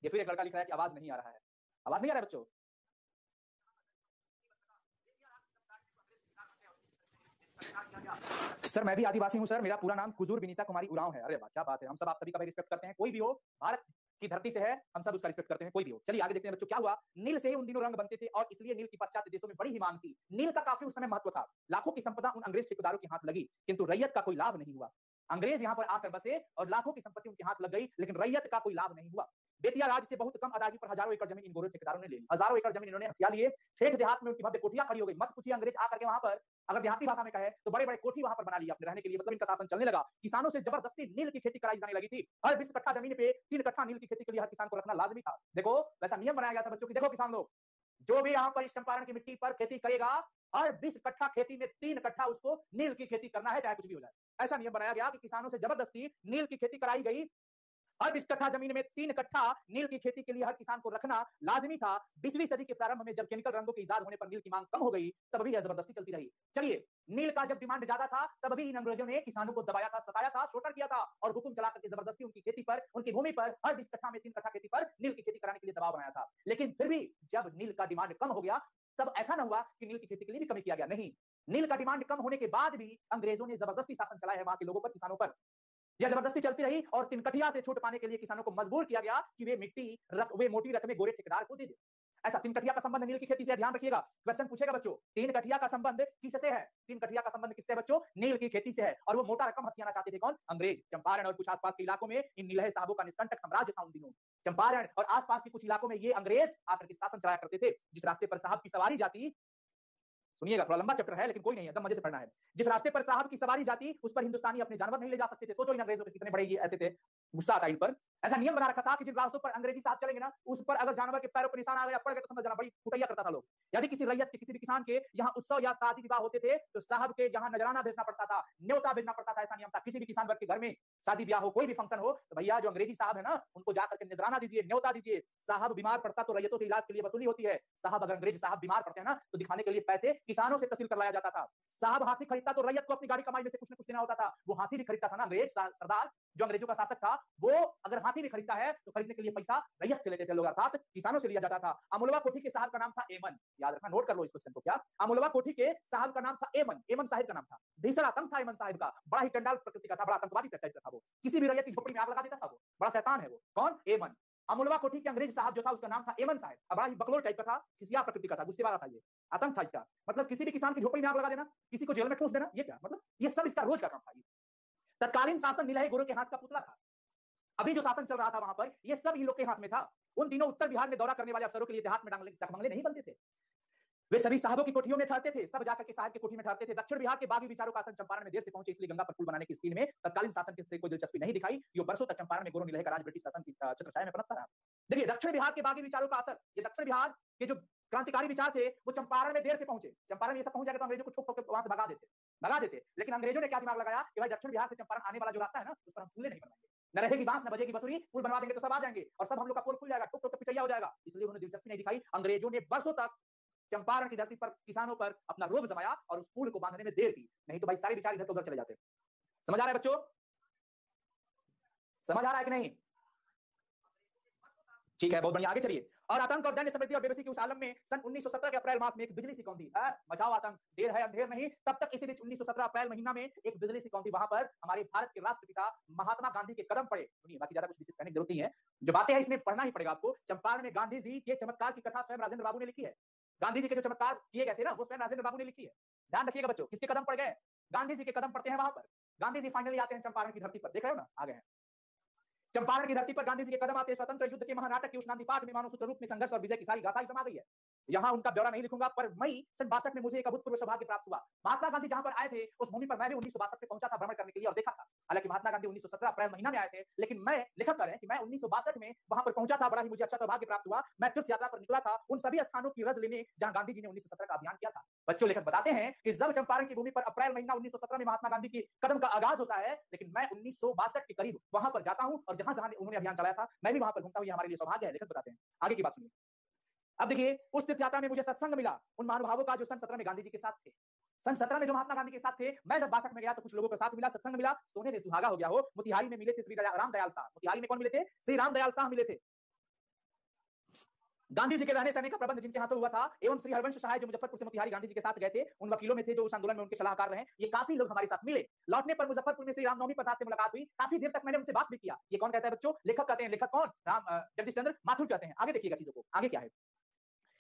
ये फिर एक लड़का लिख रहा है कि आवाज नहीं आ रहा है। आवाज नहीं आ रहा है बच्चों? सर मैं भी आदिवासी हूं सर, मेरा पूरा नाम कुजूर विनीता कुमारी उरांव है। अरे वाह क्या बात है, हम सब आप सभी का भी रिस्पेक्ट करते हैं। कोई भी हो, भारत की धरती से है, हम सब उसका रिस्पेक्ट करते हैं, कोई भी हो। चलिए आगे देखते हैं बच्चों क्या हुआ। नील से ही उन दिनों रंग बनते थे और इसलिए नील की पाश्चात्य देशों में बड़ी ही मांग थी। नील का काफी उस समय महत्व था। लाखों की संपदा उन अंग्रेज ठेकेदारों के हाथ लगी, किंतु रैयत का कोई लाभ नहीं हुआ। अंग्रेज यहाँ पर आकर बसे और लाखों की संपत्ति उनके हाथ लग गई, लेकिन रैयत का कोई लाभ नहीं हुआ। बेतिया राज्य से बहुत कम अदायगी पर हजारों एकड़ जमीन इन गोरे ठेकेदारों ने ले ली। हजारों एकड़ जमीन इन्होंने हथिया लिए। ठेठ देहात में उनकी भव्य कोठियां खड़ी हो गई। मत पूछिए, अंग्रेज आकर के वहां पर, अगर देहाती भाषा में कहे तो बड़े बड़े कोठी वहां पर बना लिया अपने रहने के लिए। मतलब इनका शासन चलने लगा। किसानों से जबरदस्ती नील की खेती कराई जाने लगी थी। हर 20 कट्ठा जमीन पे 3 कट्ठा नील की खेती के लिए हर किसान को रखना लाजमी था। देखो वैसा नियम बनाया गया था बच्चों की। देखो किसान लोग, जो भी यहाँ पर इस चंपारण की मिट्टी पर खेती करेगा, हर 20 कट्ठा खेती में 3 कट्ठा उसको नील की खेती करना है, चाहे कुछ भी हो जाए। ऐसा नियम बनाया गया कि किसानों से जबरदस्ती नील की खेती कराई गई। हर 20 कट्ठा जमीन में 3 कट्ठा नील की खेती के लिए हर किसान को रखना लाजमी था। 20वीं सदी के प्रारंभ में जब केमिकल रंगों के इजाद होने पर नील की मांग कम हो गई, तब भी यह जबरदस्ती चलती रही। चलिए, नील का जब डिमांड ज्यादा था, तब भी इन अंग्रेजों ने किसानों को दबाया था, सताया था, शोषण किया था और हुक्म चला करके जबरदस्ती उनकी खेती पर, उनकी भूमि पर हर 20 कट्ठा में 3 कट्ठा खेती पर नील की खेती कराने के लिए दबाव बनाया था। लेकिन फिर भी जब नील का डिमांड कम हो गया, तब ऐसा ना हुआ कि नील की खेती के लिए भी कमी किया गया। नहीं, नील का डिमांड कम होने के बाद भी अंग्रेजों ने जबरदस्ती शासन चलाया है वहां के लोगों पर, किसानों पर। यह जबरदस्ती चलती रही और तिनकठिया से छूट पाने के लिए किसानों को मजबूर किया गया कि वे मोटी रकमें गोरे ठेकेदार को दे दे। ऐसा तीन कठिया का संबंध नील की खेती से, ध्यान रखिएगा, क्वेश्चन पूछेगा बच्चों। तीन कठिया का संबंध किससे है? तीन कठिया का संबंध किससे बच्चों? नील की खेती से है। और वो मोटा रकम हथियाना चाहते थे कौन? अंग्रेज। चंपारण और कुछ आसपास के इलाकों में इन नीलहे साहबों का निष्कंटक साम्राज्य था उन दिनों। चंपारण और आसपास के कुछ इलाकों में ये अंग्रेज आकर के शासन चलाया करते थे। जिस रास्ते पर साहब की सवारी जाती, सुनिएगा थोड़ा लंबा चैप्टर है लेकिन कोई नहीं है, एकदम मजे से पढ़ना है। जिस रास्ते पर साहब की सवारी जाती, उस पर हिंदुस्तानी अपने जानवर नहीं ले जा सकते थे। सोचो इन अंग्रेजों के कितने बड़े ये ऐसे थे, गुस्सा आता इन पर। ऐसा नियम बना रखा था कि जिन रास्तों पर अंग्रेजी साहब चलेंगे ना, उस पर अगर जानवर के पैरों पर निशान आ गया, पड़ गया, तो समझ जाना बड़ी कुटैया करता था लोग। यदि किसी रैयत के, किसी भी किसान के यहाँ उत्सव या शादी विवाह होते थे, तो साहब के यहाँ नजराना भेजना पड़ता था, न्योता भेजना पड़ता था। ऐसा नियम था। किसी भी किसान वर्ग के घर में शादी ब्याह हो, कोई भी फंक्शन हो, तो भैया जो अंग्रेजी साहब है ना, उनको जाकर के नजराना दीजिए, न्योता दीजिए। साहब बीमार पड़ता तो रैयतों से इलाज के लिए वसूली होती है। साहब अगर अंग्रेजी साहब बीमार पड़ते हैं ना, तो दिखाने के लिए पैसे किसानों से तहसील करवाया जाता था। साहब हाथी खरीदता तो रैयत को अपनी गाड़ी कमाई में से कुछ न कुछ देना होता था। वो हाथी भी खरीदता था ना अंग्रेज सरदार, जो अंग्रेजों का शासक था, वो अगर हाथी भी खरीदता है तो खरीदने के लिए पैसा रैयत से लेते थे लोग, अर्थात किसानों से लिया जाता था। अमोलवा कोठी के साहब का नाम था एमन। याद रखना, नोट कर लो इस क्वेश्चन को। क्या? अमोलवा कोठी के साहब का नाम था एमन। एमन साहिब का नाम था। भीषण आतंक था एमन साहिब का, बड़ा ही चंडाल प्रकृति का था, बड़ा आतंकवादी टाइप का था वो। किसी भी रैयत की झोपड़ी में आग लगा देता था वो, बड़ा शैतान है वो। कौन? एमन। अमोलवा कोठी के अंग्रेज साहब जो था, उसका नाम था एमन साहब। बड़ा ही बकलोल टाइप का था, खिसिया प्रकृति का था, गुस्से वाला था। ये आतंक था इसका। मतलब किसी भी किसान की झोपड़ी में आग लगा देना, किसी को जेल में ठूस देना, ये क्या मतलब, ये सब इसका रोज का काम था। तत्कालीन शासन नीलहे गोरों के हाथ का पुतला था। अभी जो शासन चल रहा था वहां पर, ये सब इन लोग के हाथ में था। उन दिनों उत्तर बिहार में दौरा करने वाले अफसरों के लिए देहात में डकमंगले नहीं बनते थे। वे सभी साहबों की कोठियों में ठहरते थे, सब जाकर के साहब की कोठी में ठहरते थे। दक्षिण बिहार के बागी विचारों का आसन चंपारण में देर से पहुंचे, इसलिए गंगा पर पुल बनाने की स्कीम में तत्कालीन शासन से कोई दिलचस्पी नहीं दिखाई। ये बरसों तक चंपारण में गोरों नीलहे का राज ब्रिटिश शासन की छत्रछाया में पनपता रहा। देखिए, दक्षिण बिहार के बागी विचारों का असर, ये दक्षिण बिहार के जो क्रांतिकारी विचार थे, वो चंपारण में देर से पहुंचे। चंपारण में ऐसा पहुंच जाएगा तो अंग्रेजों को ठोक ठोक वहां से भगा देते। लेकिन अंग्रेजों ने क्या दिमाग लगाया कि भाई दक्षिण बिहार से चंपारण आने वाला जो रास्ता है ना, उस पर हम पुलें नहीं बनाएंगे, न रहेगी बांस न बजेगी बंसुरी, पुल बनवा देंगे तो सब आ जाएंगे और सब हम लोग का पोल खुल जाएगा, टुक टुक पिटैया हो जाएगा। इसलिए उन्होंने दिलचस्पी नहीं दिखाई। अंग्रेजों ने बरसों तक चंपारण की धरती पर किसानों पर अपना रोब जमाया और उस पुल को बांधने में देर की, नहीं तो भाई सारे विचार इधर उधर चले जाते। समझ आ रहा है बच्चों? समझ आ रहा है कि नहीं? ठीक है, बहुत बढ़िया, आगे चलिए। और आतंक और दैन्य समृद्धि और बेबसी के उस आलम में सन 1917 के अप्रैल मास में एक बिजली सी कौंधी, मचाओ आतंक, देर है अंधेर नहीं। तब तक इसी बीच 1917 अप्रैल महीना में एक बिजली सी कौंधी वहां पर हमारे भारत के राष्ट्रपिता महात्मा गांधी के कदम पड़े। सुनिए, बाकी ज्यादा कुछ विशेष कहने की जरूरत नहीं है, जो बातें हैं इसमें पढ़ना ही पड़ेगा आपको। चंपारण में गांधी जी के चमत्कार की कथा स्वयं राजेंद्र बाबू ने लिखी है। गांधी जी के जो चमत्कार किए गए थे ना, वो स्वयं राजेंद्र बाबू ने लिखी है। ध्यान रखिएगा बच्चों, किसके कदम पड़ गए? गांधी जी के कदम पड़ते हैं वहां पर। गांधी जी फाइनली आते हैं चंपारण की धरती पर, देख रहे हो ना, आ गए हैं। चंपारण की धरती पर गांधी जी के कदम आते हैं। स्वतंत्र युद्ध के महानाटक के उस नांदी पाठ में मानव सूत्र रूप में संघर्ष और विजय की सारी गाथा ही समा गई है। यहां उनका ब्यौरा नहीं लिखूंगा, पर मई सन 62 में मुझे एक अभूतपूर्व सौभाग्य प्राप्त हुआ। महात्मा गांधी जहां पर आए थे उस भूमि पर मैं भी 1962 में पहुंचा था भ्रमण करने के लिए और देखा था। हालांकि महात्मा गांधी 1917 अप्रैल महीना में आए थे, लेकिन मैं लेखक करें कि मैं 1962 में वहां पर पहुंचा था। बड़ा ही मुझे अच्छा सौभाग्य प्राप्त हुआ। मैं तीर्थ यात्रा पर निकला था उन सभी स्थानों की रज लेने जहां गांधी जी ने 1917 का अभियान किया था। बच्चों, लेखक बताते हैं कि जब चंपारण की भूमि पर अप्रैल महीना 1917 में महात्मा गांधी की कदम का आगाज होता है, लेकिन मैं 1962 के करीब वहां पर जाता हूं और जहां जहां उन्होंने अभियान चलाया था मैं भी वहां पर घूमता हूं। ये हमारे लिए सौभाग्य है। लेखक बताते हैं, आगे की बात सुनिए। अब देखिए, उस तीर्थ यात्रा में मुझे सत्संग मिला उन महानुभावों का जो सन 17 में गांधी जी के साथ थे। सन 17 में जो महात्मा गांधी के साथ थे, मैं जब 62 में गया तो कुछ लोगों के साथ मिला, सत्संग मिला, सोने में सुहागा हो गया हो। मोतिहारी में मिले थे श्री रामदयाल शाह। मोतिहारी में कौन मिले थे? श्री रामदयाल शाह मिले थे। गांधी जी के रहने सहने का प्रबंध जिनके हाथों हुआ था, एवं श्री हरवंश सहाय जो मुजफ्फरपुर से मोतिहारी गांधी जी के साथ गए थे, उन वकीलों में थे जो उस आंदोलन में उनके सलाहकार रहे। ये काफी लोग हमारे साथ मिले। लौटने पर मुजफ्फरपुर में श्री रामनवमी प्रसाद से मुलाकात हुई। काफी देर तक मैंने उनसे बात भी किया। ये कौन कहता है बच्चों? लेखक कहते हैं। लेखक कौन? जगदीश चंद्र माथुर कहते हैं। आगे देखिएगा चीजों को, आगे क्या है।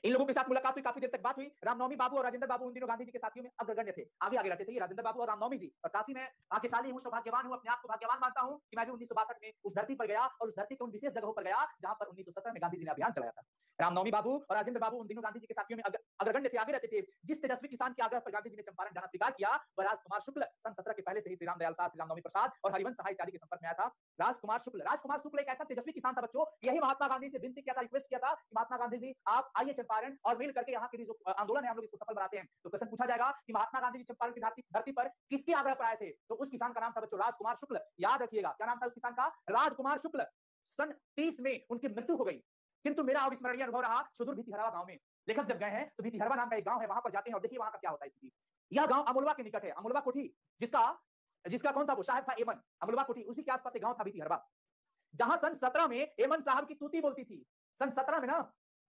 इन लोगों के साथ मुलाकात हुई, काफी देर तक बात हुई। रामनवमी बाबू और राजेंद्र बाबू उन दिनों गांधी जी के साथियों में अग्रगण्य थे, आगे आगे रहते थे ये राजेंद्र बाबू और रामनवमी जी। और काफी मैं भाग्यशाली हूं, सौभाग्यवान हूं, अपने आप को भाग्यवान मानता हूं कि मैं भी 1962 में उस धरती पर गया और उस धरती के उन विशेष जगहों पर गया जहां पर 1917 में गांधी जी ने अभियान चलाया था। रामनवमी बाबू और राजेंद्र बाबू उन दिनों गांधी जी के साथियों में अग्रगण्य थे, आगे रहते थे। जिस तेजस्वी किसान के आग्रह पर गांधी जी ने चंपारण जाना स्वीकार किया, वह राजकुमार शुक्ल सन 17 के पहले से ही श्री रामदयाल शाह, श्री रामनवमी प्रसाद और हरिवंश सहाय इत्यादि के संपर्क में आया था। राजकुमार शुक्ल एक ऐसा तेजस्वी किसान था बच्चों, यही महात्मा गांधी से विनती किया था, रिक्वेस्ट किया था कि महात्मा गांधी जी आप आइए चंपारण और मिल करके यहाँ के जो आंदोलन है हम लोग इसको सफल बनाते हैं। तो प्रश्न पूछा जाएगा कि महात्मा गांधी जी चंपारण की धरती पर किसके आग्रह पर आए थे? तो उस किसान का नाम था बच्चों राजकुमार शुक्ल। याद रखिएगा, क्या नाम था उस किसान का? राजकुमार शुक्ल। सन 30 में उनकी मृत्यु हो गई, किंतु मेरा अविस्मरणीय अनुभव रहा सुदूर भीतिहरवा गांव में। लेखक जब गए हैं तो भीतिहरवा नाम का एक गांव है, वहां पर जाते हैं और देखिए वहां का क्या होता है स्थिति। यह गांव अमोलवा के निकट है। अमोलवा कोठी, जिसका कौन था? वो साहब था एमन। अमोलवा कोठी, उसी के आसपास एक गांव था भीतिहरवा, जहां सन 17 में एमन साहब की तूती बोलती थी। सन 17 में ना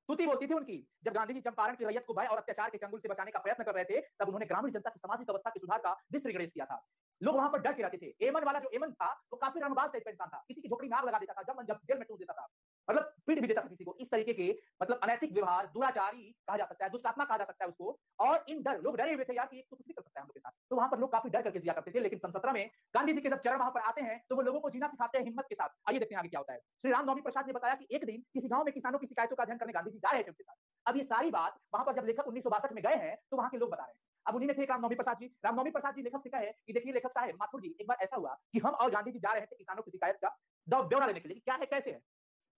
तूती बोलती थी उनकी। जब गांधी जी चंपारण की रैयत को भय और अत्याचार के चंगुल से बचाने का प्रयत्न कर रहे थे, तब उन्होंने ग्रामीण जनता की सामाजिक अवस्था के सुधार का विस्तृत गणेश किया था। लोग वहां पर डर के रहते थे। एमन वाला जो एमन था वो काफी रणबाज टाइप का इंसान था, किसी की झोपड़ी में आग लगा देता था, जब जेल में टूट देता था, मतलब पीट भी देता था किसी को। इस तरीके के मतलब अनैतिक व्यवहार, दुराचारी कहा जा सकता है, दुष्टात्मा कहा जा सकता है उसको। और इन डर लोग डरे हुए थे यार कि तो कुछ भी कर सकता है हम लोग के साथ। तो वहां पर लोग काफी डर करके जिया करते थे। लेकिन सन 17 में गांधी जी के जब चरण वहां पर आते हैं तो वो लोगों को जीना सिखाते हैं हिम्मत के साथ। आइए देखते हैं आगे क्या होता है। श्री रामनवमी प्रसाद ने बताया कि एक दिन किसी गांव में किसानों की शिकायतों का अध्ययन करने गांधी जी जा रहे थे उनके साथ। अब ये सारी बात वहां पर जब लेखक 1962 में गए हैं तो वहां के लोग बता रहे हैं। अब उन्हीं में थे रामनवमी प्रसाद जी। रामनवमी प्रसाद जी लेखक से कहे कि देखिए लेखक साहब माथुर जी, एक बार ऐसा हुआ कि हम और गांधी जी जा रहे थे किसानों की शिकायत का ब्यौरा लेने के लिए, क्या है कैसे है,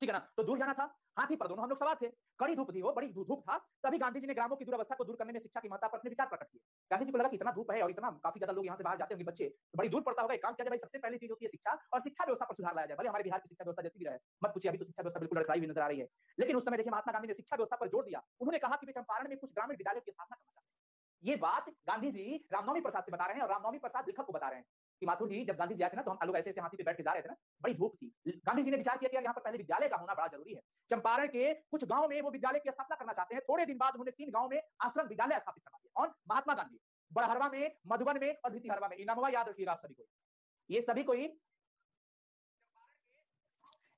ठीक है ना। तो दूर जाना था, हाथी पर दोनों हम लोग सवार थे। कड़ी धूप थी, वो बड़ी धूप था। तभी गांधी जी ने ग्रामों की दुरावस्था को दूर करने में शिक्षा की महत्ता पर अपने विचार प्रकट किए। गांधी जी को लगा कि इतना धूप है और इतना काफी ज्यादा लोग यहाँ से बाहर जाते होंगे बच्चे, तो बड़ी दूर पड़ता होगा। एक काम किया जाए भाई, सबसे पहली चीज होती है शिक्षा, और शिक्षा व्यवस्था पर सुधार लाया जाए। भले हमारे बिहार की शिक्षा व्यवस्था जैसी भी रहे, मत पूछिए, अभी तो शिक्षा व्यवस्था बिल्कुल लड़खड़ाई हुई नजर आ रही है। लेकिन उस समय देखिए महात्मा गांधी ने शिक्षा व्यवस्था पर जोर दिया। उन्होंने कहा कि वे चंपारण में कुछ ग्रामीण विद्यालय की स्थापना करना चाहते हैं। ये बात गांधी जी रामनवमी प्रसाद से बता रहे हैं और रामनवमी प्रसाद लेखक को बता रहे हैं कि माथुर जी जब गांधी जी आए थे ना तो हम लोग ऐसे ऐसे हाथी पे बैठ के जा रहे थे ना, बड़ी धूप थी। गांधी जी ने विचार किया कि यहाँ पर पहले विद्यालय का होना बड़ा जरूरी है। चंपारण के कुछ गांव में वो विद्यालय की स्थापना करना चाहते हैं। थोड़े दिन बाद उन्होंने 3 गांव में आश्रम विद्यालय स्थापित करवा दिया। और महात्मा गांधी बड़हरवा में, मधुबन में और भीतिहरवा में। इनामवा याद रखिएगा आप सभी को, ये सभी को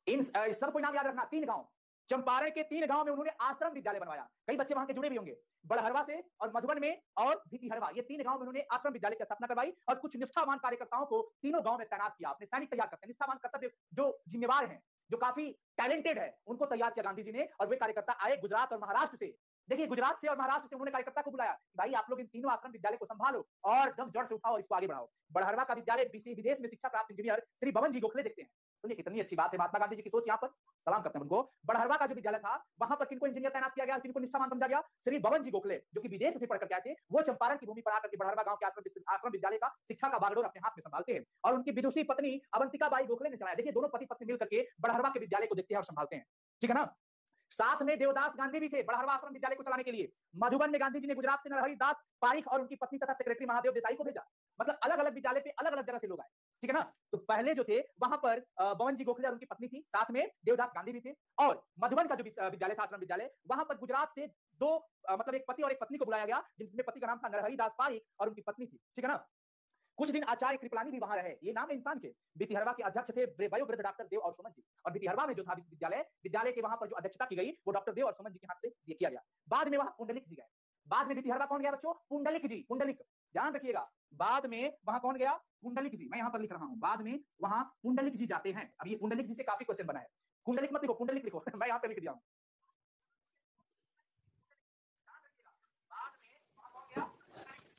इन सबको नाम याद रखना। 3 गांव, चंपारण के 3 गांव में उन्होंने आश्रम विद्यालय बनवाया। कई बच्चे वहां के जुड़े भी होंगे, बड़हरवा से और मधुबन में और भीतिहरवा, ये 3 गांव में उन्होंने आश्रम विद्यालय की स्थापना करवाई। और कुछ निष्ठावान कार्यकर्ताओं को तीनों गांव में तैनात किया। अपने सैनिक तैयार करते हैं, निष्ठावान कर्तव्य जो जिम्मेवार हैं, जो काफी टैलेंटेड है, उनको तैयार किया गांधी जी ने। और वे कार्यकर्ता आए गुजरात और महाराष्ट्र से। देखिए गुजरात से और महाराष्ट्र से उन्होंने कार्यकर्ता को बुलाया, भाई आप लोग इन तीनों आश्रम विद्यालय को संभालो और एकदम जड़ से उठाओ और इसको आगे बढ़ाओ। बड़हरवा का विद्यालय विदेश में शिक्षा प्राप्त इंजीनियर श्री बवन जी गोखले देखते हैं। सुनिए कितनी अच्छी बात है, महात्मा गांधी जी की सोच यहाँ पर सलाम करते हैं उनको। बड़हरवा का जो विद्यालय था, वहां पर किनको इंजीनियर तैनात किया गया, किनको निष्ठावान समझा गया? श्री बबन जी गोखले, जो कि विदेश से पढ़ करके आए थे, वो चंपारण की भूमि पर आकर के बड़हरवा गांव के आश्रम विद्यालय का शिक्षा का बागडोर अपने हाथ में संभालते हैं और उनकी विदुषी पत्नी अवंतिका बाई गोखले ने चलाया। देखिए दोनों पति पत्नी मिलकर के बड़हरवा के विद्यालय को देखते हैं और संभालते हैं, ठीक है ना। साथ में देवदास गांधी भी थे बड़हरवा आश्रम विद्यालय को चलाने के लिए। मधुबन में गांधी जी ने गुजरात से नरहरि दास पारिख और उनकी पत्नी तथा सेक्रेटरी महादेव देसाई को भेजा। मतलब अलग अलग विद्यालय पे अलग अलग जगह से लोग आए, ठीक है ना। तो पहले जो थे वहां पर बबन जी गोखले और उनकी पत्नी थी, साथ में देवदास गांधी भी थे। और मधुबन का जो विद्यालय था आश्रम विद्यालय, वहां पर गुजरात से दो मतलब एक पति और एक पत्नी को बुलाया गया, जिसमें पति का नाम था नरहरि दास पारिख और उनकी पत्नी थी, ठीक है ना। कुछ दिन आचार्य कृपलानी भी वहां रहे, ये नाम है इंसान के। भितिहरवा के अध्यक्ष थे वयोवृद्ध डॉक्टर देव और सुमन जी। और भितिहरवा में जो था विद्यालय के वहां पर जो अध्यक्षता की गई वो डॉक्टर देव और सुमन जी के हाथ से किया गया। बाद में वहां पुंडलिक जी गए। बाद में भितिहरवा कौन गया बच्चों? पुंडलिक जी। पुंडलिक, ध्यान रखिएगा, बाद में वहां कौन गया? पुंडलिक जी। मैं यहां पर लिख रहा हूं, बाद में वहां पुंडलिक जी जाते हैं। अब ये पुंडलिक जी से काफी क्वेश्चन बना है, पुंडलिक मत लिखो, पुंडलिक लिखो मैं यहां पे लिख दिया हूं।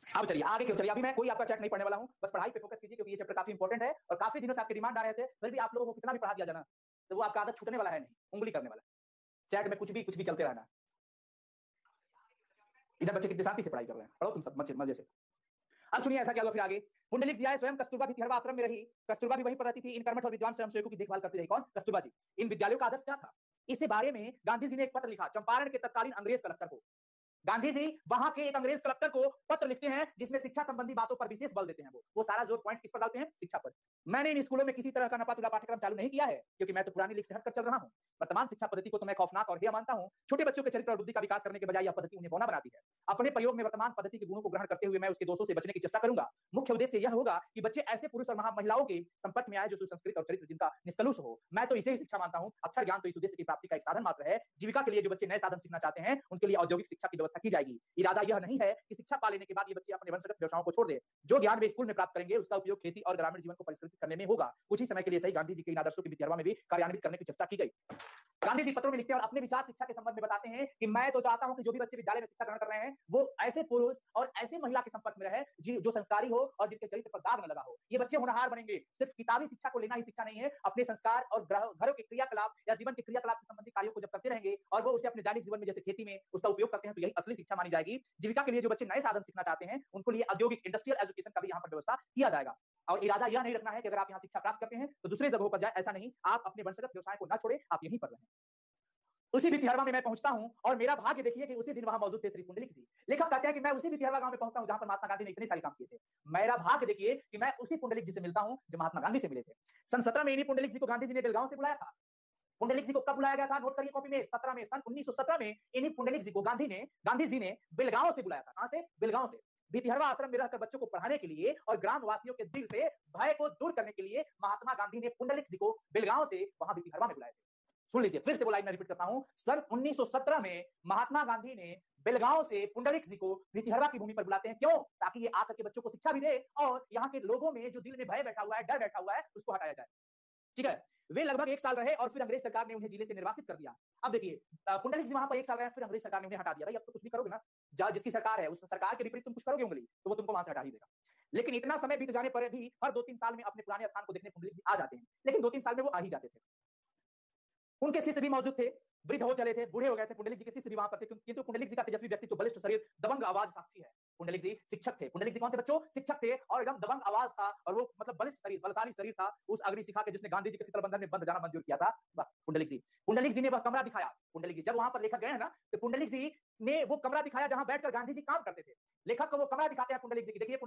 अब चलिए आगे क्यों चलिए, अभी मैं कोई आपका चैट नहीं पढ़ने वाला हूं, बस पढ़ाई पे फोकस कीजिए क्योंकि ये चैप्टर काफी इंपॉर्टेंट है और काफी दिनों से आपके डिमांड आ रहे थे। फिर भी आप लोगों को कितना भी पढ़ा दिया जाना तो वो आपका आदत छूटने वाला है नहीं, उंगली करने वाला। चैट में कुछ भी चलते रहना। इधर बच्चे कितने शांति से पढ़ाई कर रहे हैं, पढ़ो तुम सब मजे से। अब सुनिए ऐसा क्या हुआ फिर आगे। पुंडलिक जी आए, स्वयं कस्तूरबा भितिहरवा आश्रम में रही। कस्तूरबा भी वहीं पर रहती थी। इन कर्मठ और विद्वान स्वयंसेवकों की देखभाल करती रही। कौन? कस्तूरबा जी। इन विद्यालयों का आदर्श क्या था, इस बारे में गांधी जी ने एक पत्र लिखा चंपारण के तत्कालीन अंग्रेज कलेक्टर को। गांधी जी वहां के एक अंग्रेज कलेक्टर को पत्र लिखते हैं जिसमें शिक्षा संबंधी बातों पर विशेष बल देते हैं। वो सारा जोर पॉइंट किस पर डालते हैं? शिक्षा पर। मैंने इन स्कूलों में किसी तरह का नपातुला पाठ्यक्रम चालू नहीं किया है क्योंकि मैं तो पुरानी लीग से हटकर चल रहा हूं। वर्तमान शिक्षा पद्धति को तो मैं खौफनाक और हेय मानता हूं। छोटे बच्चों के चरित्र और बुद्धि का विकास करने के बजाय यह पद्धति उन्हें बौना बनाती है। अपने प्रयोग में वर्तमान पद्धति के गुणों को ग्रहण करते हुए मैं उसके दोषों से बचने की चेष्टा करूंगा। मुख्य उद्देश्य यह होगा कि बच्चे ऐसे पुरुष और महिलाओं के संपर्क में आए जो सुसंस्कृत और चरित्र जिनका निष्कलुष हो। मैं तो इसे ही शिक्षा मानता हूं। अक्षर ज्ञान तो इस उद्देश्य की प्राप्ति का एक साधन मात्र है। जीविका के लिए जो बच्चे नए साधन सीखना चाहते हैं उनके लिए औद्योगिक शिक्षा की व्यवस्था की जाएगी। इरादा यह नहीं है कि शिक्षा पा लेने के बाद ये बच्चे अपने वंशगत व्यवसायों को छोड़ दें। जो ज्ञान वे स्कूल में प्राप्त करेंगे उसका उपयोग खेती और ग्रामीण जीवन को परिष्कृत करने में होगा। कुछ ही समय के लिए सही गांधी जी के इन आदर्शों की भितिहरवा में भी कार्यान्वित करने की चेष्टा की गई। गांधी जी पत्रों में लिखते हैं और अपने विचार शिक्षा के संबंध में बताते हैं कि मैं तो चाहता हूं कि जो भी बच्चे विद्यालय में शिक्षा ग्रहण कर रहे हैं वो ऐसे पुरुष और ऐसे महिला के संपर्क में रहे जो संस्कारी हो और जिनके चरित्र पर दाग न लगा हो। ये बच्चे होनहार बनेंगे। सिर्फ किताबी शिक्षा को लेना ही शिक्षा नहीं है। अपने संस्कार और घरों के क्रियाकलाप या जीवन के क्रियाकलाप से संबंधित कार्यों को जब करते रहेंगे और वो उसे अपने दैनिक जीवन में जैसे खेती में उसका उपयोग करते हैं तो यही असली शिक्षा मानी जाएगी। जीविका के लिए जो बच्चे नए साधन सीखना चाहते हैं उनको लिए औद्योगिक इंडस्ट्रियल एजुकेशन का भी यहाँ पर व्यवस्था किया जाएगा। और इरादा यह नहीं रखना है कि अगर आप यहाँ शिक्षा प्राप्त करते हैं तो दूसरे जगहों पर जाए, ऐसा नहीं। आप अपने वंशगत व्यवसाय को न छोड़े, आप यहीं पर रहें। उसी भितिहरवा में मैं पहुंचता हूं और मेरा भाग्य देखिए कि उसी दिन वहां मौजूद थे श्री पुंडलिक जी। लेखक कहते हैं कि मैं उसी भितिहरवा गांव में पहुंचता हूं जहां पर महात्मा गांधी ने इतने सारे काम किए थे। मेरा भाग्य देखिए कि मैं उसी पुंडलिक जी से मिलता हूं जो महात्मा गांधी से मिले थे। सन 17 में इन्हीं पुंडलिक जी को गांधी जी ने बेलगांव से बुलाया था। पुंडलिक जी को कब बुलाया गया था? नोट करिए कॉपी में, 17 में, सन 1917 में इन्हीं पुंडलिक जी को गांधी जी ने बेलगांव से बुलाया था। कहां से? बेलगांव से। भितिहरवा आश्रम में रहकर बच्चों को पढ़ाने के लिए और ग्रामवासियों के दिल से भय को दूर करने के लिए महात्मा गांधी ने पुंडलिक जी को बेलगांव से वहां भितिहरवा में बुलाया था। सुन लीजिए, फिर से वो लाइन मैं रिपीट करता हूं। सन 1917 में महात्मा गांधी ने बेलगांव से पुंडलिक जी को भितिहरवा की भूमि पर बुलाते हैं। क्यों? ताकि ये आकर के बच्चों को शिक्षा भी दे और यहाँ के लोगों में जो दिल में भय बैठा हुआ है, डर बैठा हुआ है, उसको हटाया जाए। ठीक है। वे लगभग 1 साल रहे और फिर अंग्रेज सरकार ने उन्हें जिले से निर्वासित कर दिया। अब देखिए पुंडलिक जी वहां पर 1 साल रहे, फिर अंग्रेज सरकार ने उन्हें हटा दिया। भाई अब तो कुछ भी करोगे ना, जिसकी सरकार है उस सरकार के विपरीत तुम कुछ करोगे उंगली तो वो तुमको वहां से हटा ही देगा। लेकिन इतना समय बीत जाने पर भी हर 2-3 साल में अपने पुराने स्थान को देखने पुंडलिक जी आ जाते हैं। लेकिन 2-3 साल में वो आ ही जाते थे। उनके शिष्य भी मौजूद थे, वृद्ध हो चले थे, बूढ़े हो गए थे। पुंडलिक जी के शिष्य भी वहां पर थे, किंतु पुंडलिक जी का तेजस्वी व्यक्तित्व, बलिष्ठ शरीर, दबंग आवाज साक्षी है। पुंडलिक जी शिक्षक थे। पुंडलिक जी कौन थे बच्चों? शिक्षक थे और एकदम दबंग आवाज था और वो मतलब बलिष्ठ शरीर, बलशाली शरीर था। उस अग्नि शिखा के जिसने गांधी जी के शीतल बंधन में बंध जाना मंजूर किया था, पुंडलिक जी ने वह कमरा दिखाया। पुंडलिक जी जब वहां पर लेखक गए हैं ना तो पुंडलिक जी ने वो कमरा दिखाया जहां बैठकर गांधी जी काम करते थे। लेखक को वो कमरा दिखाते हैं पुंडलिक जी की। देखिए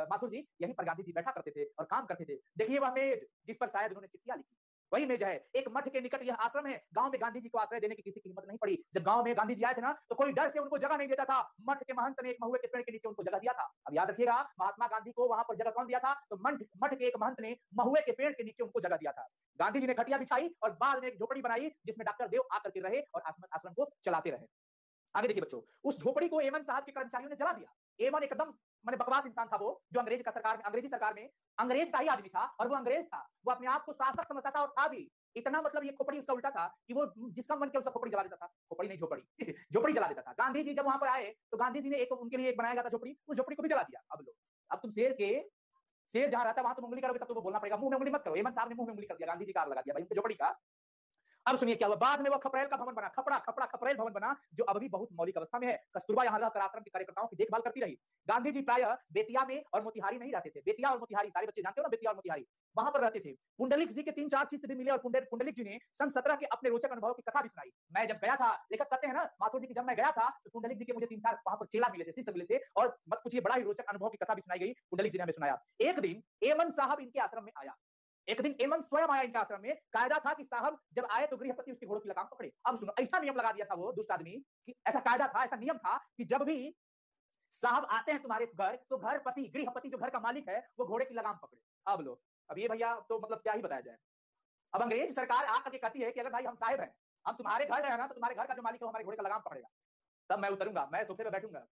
माथुर जी, यहीं पर गांधी जी बैठा करते थे और काम करते थे। देखिए वह मेज जिस पर शायद उन्होंने चिट्ठियां लिखी, वही मेज है। एक मठ के निकट यह आश्रम है। गांव में गांधी जी को आश्रय देने की किसी की हिम्मत नहीं पड़ी। जब गांव में गांधी जी आए थे ना तो कोई डर से उनको जगह नहीं देता था। मठ के महंत ने एक महुए के पेड़ के नीचे उनको जगह दिया था। अब याद रखिएगा, महात्मा गांधी को वहां पर जगह कौन दिया था? तो मठ के एक महंत ने महुए के पेड़ के नीचे उनको जगह दिया था। गांधी जी ने खटिया बिछाई और बाद में एक झोपड़ी बनाई जिसमें डॉक्टर देव आकर के रहे और आश्रम को चलाते रहे। आगे देखिए बच्चों, उस झोपड़ी को एमन साहब के कर्मचारियों ने जला दिया। एमन एकदम माने बकवास इंसान था वो, जो अंग्रेजी सरकार में अंग्रेज का ही आदमी था और वो अंग्रेज था। वो अपने आप को शासक समझता था और था भी। इतना मतलब ये खोपड़ी उसका उल्टा था कि वो जिसका मन किया उसका खोपड़ी जला देता था। खोपड़ी नहीं, झोपड़ी झोपड़ी जला देता था। गांधी जी जब वहां पर आए तो गांधी जी ने एक उनके लिए एक बनाया गया था झोपड़ी, उस झोपड़ी को भी जला दिया। अब तुम शेर के शेर जहां रहता है वहां तुम उंगली करोगे तब तो वो बोलना पड़ेगा। मुंह में उंगली मत करो। हेमंत साहब ने मुंह में उंगली कर दिया, गांधी जी का आर लगा दिया भाई उनकी झोपड़ी का। अब सुनिए क्या हुआ, बाद में वो खपरेल का भवन बना, खपरेल भवन बना, जो अब भी बहुत मौलिक अवस्था में है। कस्तूरबा यहां रहकर आश्रम के कार्यकर्ताओं की देखभाल करती रही। गांधी जी प्रायः बेतिया में और मोतिहारी नहीं रहते थे। बेतिया और मोतिहारी सारे बच्चे जानते हो ना, बेतिया और मोतिहारी, वहां पर रहते थे। पुंडलिक जी के 3-4 शिष्य भी मिले और पुंडलिक जी ने सन 17 के अपने रोचक अनुभव की कथा भी सुनाई। मैं जब गया था, लेखक कहते हैं ना माथुर जी की, जब मैं गया था तो पुंडलिक जी के मुझे 3-4 वहां पर चेला मिले थे, शिष्य मिले थे, और मत पूछिए बड़ा ही रोचक अनुभव की कथा भी सुनाई गई। पुंडलिक जी ने हमें सुनाया। एक दिन एमन साहब इनके आश्रम में आया। एक दिन एमन स्वयं आया इनके आश्रम में। कायदा था कि साहब जब आए तो गृहपति उसके घोड़ों की लगाम पकड़े। अब सुनो, ऐसा नियम लगा दिया था वो दुष्ट आदमी कि ऐसा कायदा था, ऐसा नियम था कि जब भी साहब आते हैं तुम्हारे घर तो घरपति, गृहपति जो घर का मालिक है, वो घोड़े की लगाम पकड़े। अब लो, अब ये भैया तो मतलब क्या ही बताया जाए। अब अंग्रेज सरकार आकर के कहती है कि अगर भाई हम साहेब हैं, हम तुम्हारे घर है ना, तो तुम्हारे घर का जो मालिक है हमारे घोड़े का लगाम पकड़ेगा, तब मैं उतरूंगा, मैं सोफे पे बैठूंगा।